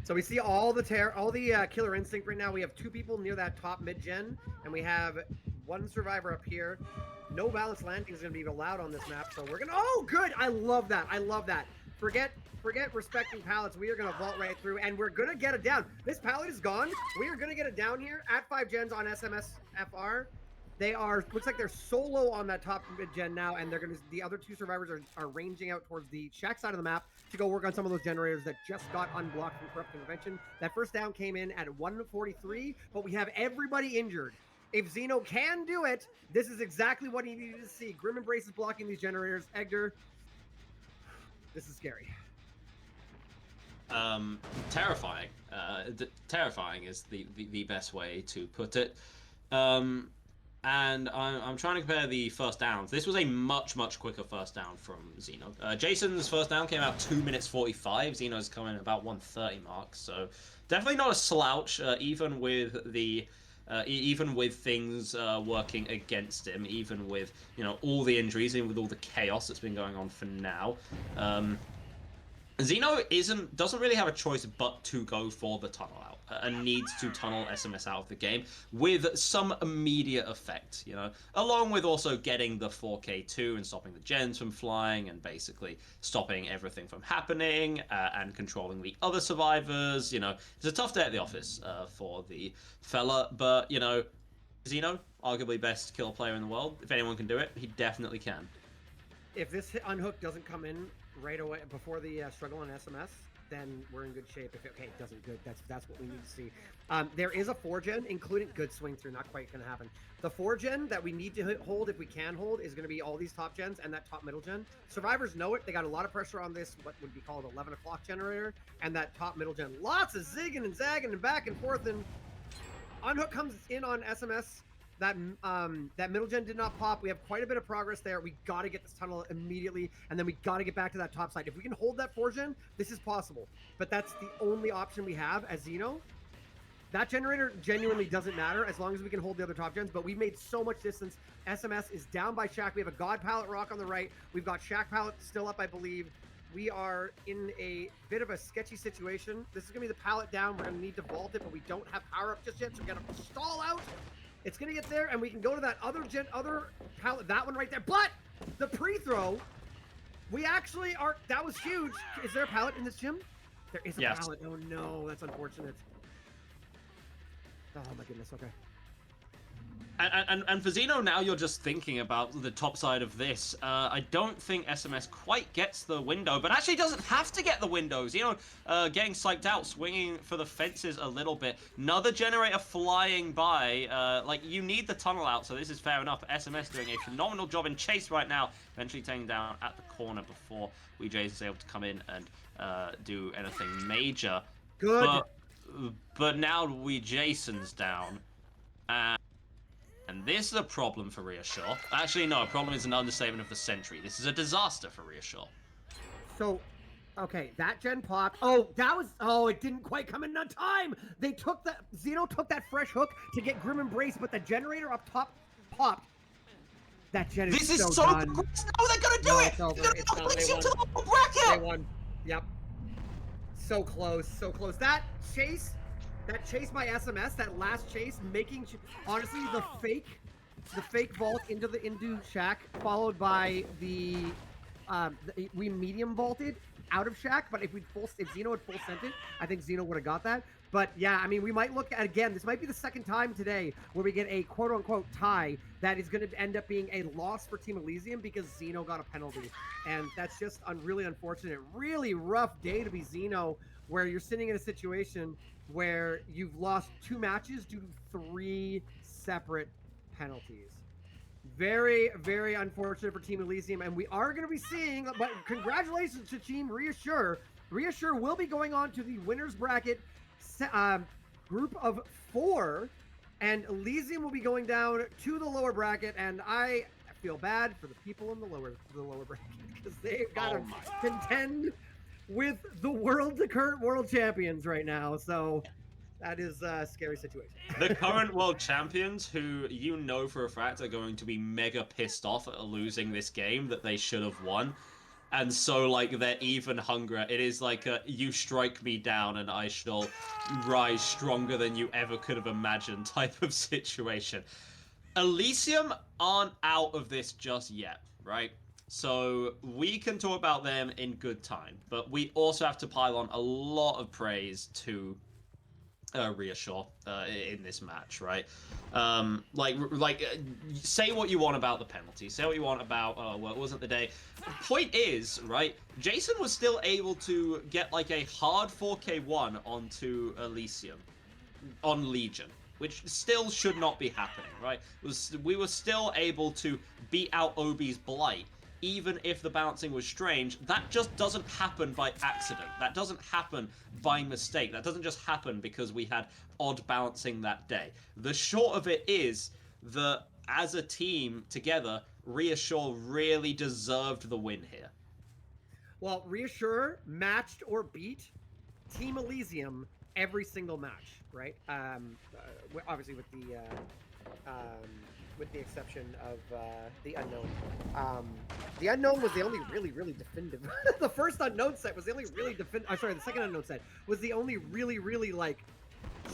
So we see all the killer instinct right now. We have 2 people near that top mid-gen, and we have 1 survivor up here. No balanced landing is going to be allowed on this map, so we're going to... Oh, good! I love that. Forget respecting pallets. We are going to vault right through, and we're going to get it down. This pallet is gone. We are going to get it down here at 5 gens on SMSFR. They are... Looks like they're solo on that top mid-gen now, and they're going to... The other 2 survivors are ranging out towards the shack side of the map to go work on some of those generators that just got unblocked from Corrupt Intervention. That first down came in at 143, but we have everybody injured. If Xeno can do it, this is exactly what he needed to see. Grim Embrace is blocking these generators. Egdar, this is scary. Terrifying. Terrifying is the best way to put it. And I'm trying to compare the first downs. This was a much quicker first down from Xeno. Jason's first down came out 2 minutes 45. Xeno's coming about 1:30 mark. So definitely not a slouch, even with the... even with things working against him, even with, you know, all the injuries, even with all the chaos that's been going on for now, Xeno doesn't really have a choice but to go for the tunnel out, and needs to tunnel SMS out of the game with some immediate effect, you know, along with also getting the 4K2 and stopping the gens from flying and basically stopping everything from happening, and controlling the other survivors. You know, it's a tough day at the office for the fella, but, you know, Xeno, arguably best killer player in the world. If anyone can do it, he definitely can. If this unhook doesn't come in right away before the struggle on SMS, then we're in good shape. If it doesn't good, that's what we need to see. There is a 4-gen, including good swing through, not quite going to happen. The 4-gen that we need to hold, if we can hold, is going to be all these top gens and that top middle gen. Survivors know it. They got a lot of pressure on this, what would be called 11 o'clock generator, and that top middle gen. Lots of zigging and zagging and back and forth, and unhook comes in on SMS. That middle gen did not pop. We have quite a bit of progress there. We got to get this tunnel immediately, and then we got to get back to that top side. If we can hold that 4-gen, this is possible. But that's the only option we have as Xeno. That generator genuinely doesn't matter as long as we can hold the other top gens, but we've made so much distance. SMS is down by Shaq. We have a God Pallet Rock on the right. We've got Shaq Pallet still up, I believe. We are in a bit of a sketchy situation. This is going to be the pallet down. We're going to need to vault it, but we don't have power up just yet, so we're going to stall out. It's going to get there, and we can go to that other pallet, that one right there. But the pre-throw, we actually are, that was huge. Is there a pallet in this gym? There is a pallet. Oh no, that's unfortunate. Oh my goodness, okay. And for Xeno, now you're just thinking about the top side of this. I don't think SMS quite gets the window, but actually doesn't have to get the window. Xeno getting psyched out, swinging for the fences a little bit. Another generator flying by. Like, you need the tunnel out, so this is fair enough. SMS doing a phenomenal job in chase right now, eventually taking down at the corner before WeJason is able to come in and do anything major. Good. But now WeJason's down. And this is a problem for Reassure. Actually, no, a problem is an understatement of the century. This is a disaster for Reassure. So, okay, that gen popped. Oh, that was, oh, it didn't quite come in on time. They took that, Xeno took that fresh hook to get Grim Embrace, but the generator up top popped. That gen is This is so done. progressive. No, they're gonna do No, it! it's over. They're It's gonna done. place They him to the won. whole bracket! They won. Yep. So close, so close. That chase by SMS, that last chase, making honestly the fake vault into Shaq, followed by the we medium vaulted out of Shaq. But if Xeno had full sent it, I think Xeno would have got that. But yeah, I mean, we might look at, again, this might be the second time today where we get a quote-unquote tie that is going to end up being a loss for Team Elysium because Xeno got a penalty. And that's just really unfortunate. Really rough day to be Xeno, where you're sitting in a situation where you've lost 2 matches due to 3 separate penalties. Very, very unfortunate for Team Elysium, and we are going to be seeing, but congratulations to Team Reassure. Reassure will be going on to the winner's bracket group of 4, and Elysium will be going down to the lower bracket, and I feel bad for the people in the lower bracket because they've got to contend with the current world champions right now. So that is a scary situation. The current world champions, who you know for a fact are going to be mega pissed off at losing this game that they should have won. And so, like, they're even hungrier. It is like a, you strike me down and I shall rise stronger than you ever could have imagined type of situation. Elysium aren't out of this just yet, right? So we can talk about them in good time, but we also have to pile on a lot of praise to Reassure in this match, right? Say what you want about the penalty, say what you want about well, it wasn't the day. Point is, right, Jason was still able to get like a hard 4K1 onto Elysium on Legion, which still should not be happening, right? We were still able to beat out OB's Blight, even if the balancing was strange. That just doesn't happen by accident. That doesn't happen by mistake. That doesn't just happen because we had odd balancing that day. The short of it is that as a team together, Reassure really deserved the win here. Well, Reassure matched or beat Team Elysium every single match, right? Obviously with the exception of the Unknown. The Unknown was the only really definitive. The first Unknown set was the only really definitive. I'm sorry, the second Unknown set was the only really like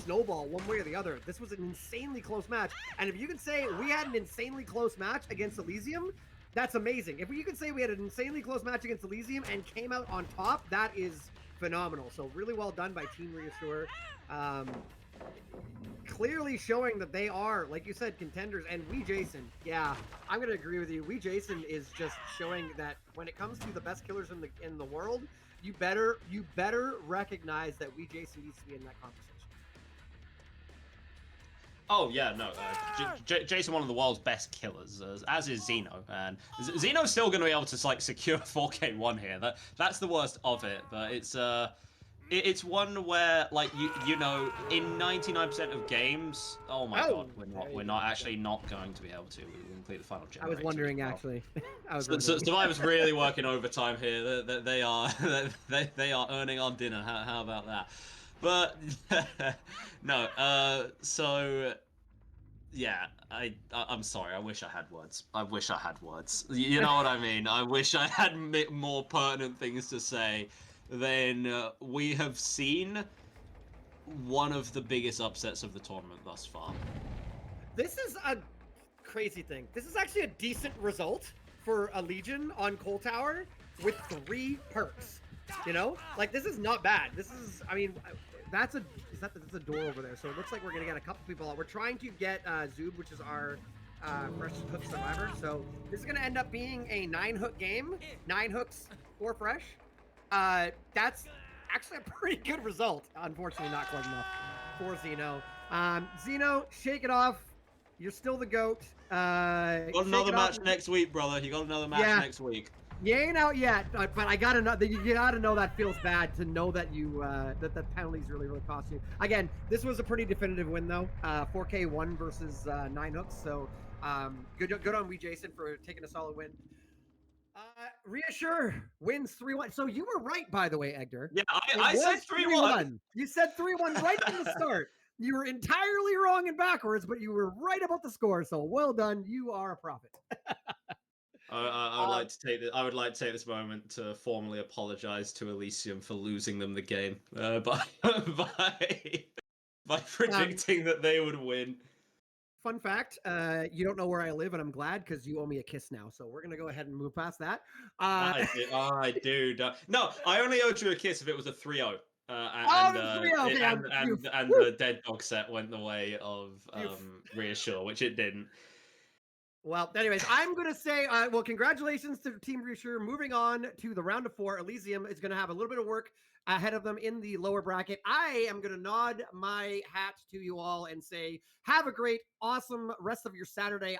snowball one way or the other. This was an insanely close match, and if you can say we had an insanely close match against Elysium, that's amazing. If you can say we had an insanely close match against Elysium and came out on top, that is phenomenal. So really well done by Team Reassure. Clearly showing that they are, like you said, contenders. And WeJason, yeah, I'm gonna agree with you. WeJason is just showing that when it comes to the best killers in the world, you better recognize that WeJason needs to be in that conversation. Oh yeah, no, Jason, one of the world's best killers, as is Xeno, and Xeno's still going to be able to like secure 4K1 here. That's the worst of it, but it's one where like you know, in 99% of games, oh my god, we're not actually not going to be able to. We complete the final generator. I was wondering actually. Survivor's really working overtime here. They are earning our dinner. How about that? But no, so yeah, I'm sorry. I wish I had words. I wish I had words. You know what I mean? I wish I had more pertinent things to say than we have seen one of the biggest upsets of the tournament thus far. This is a crazy thing. This is actually a decent result for a Legion on Coal Tower with 3 perks. You know, like this is not bad. This is, I mean, that's a door over there. So it looks like we're gonna get a couple people out. We're trying to get Zoob, which is our fresh hook survivor. So this is gonna end up being a 9-hook game, 9 hooks, 4 fresh. That's actually a pretty good result. Unfortunately, not close enough for Zeno. Zeno, shake it off. You're still the GOAT. Got another match next week, brother. You got another match next week. You ain't out yet, but I gotta know. You gotta know that feels bad to know that you that the penalties really cost you. Again, this was a pretty definitive win though. 4K1 versus 9 hooks. So good on we Jason for taking a solid win. Reassure wins 3-1. So you were right, by the way, Egdar. Yeah, I said 3-1. You said 3-1 right from the start. You were entirely wrong and backwards, but you were right about the score. So well done. You are a prophet. I would like to take this. I would like to take this moment to formally apologize to Elysium for losing them the game by predicting that they would win. Fun fact: you don't know where I live, and I'm glad because you owe me a kiss now. So we're gonna go ahead and move past that. I do. No, I only owed you a kiss if it was a 3-0. And the dead dog set went the way of Reassure, which it didn't. Well, anyways, I'm going to say, well, congratulations to Team Reassure. Moving on to the round of 4, Elysium is going to have a little bit of work ahead of them in the lower bracket. I am going to nod my hat to you all and say, have a great, awesome rest of your Saturday.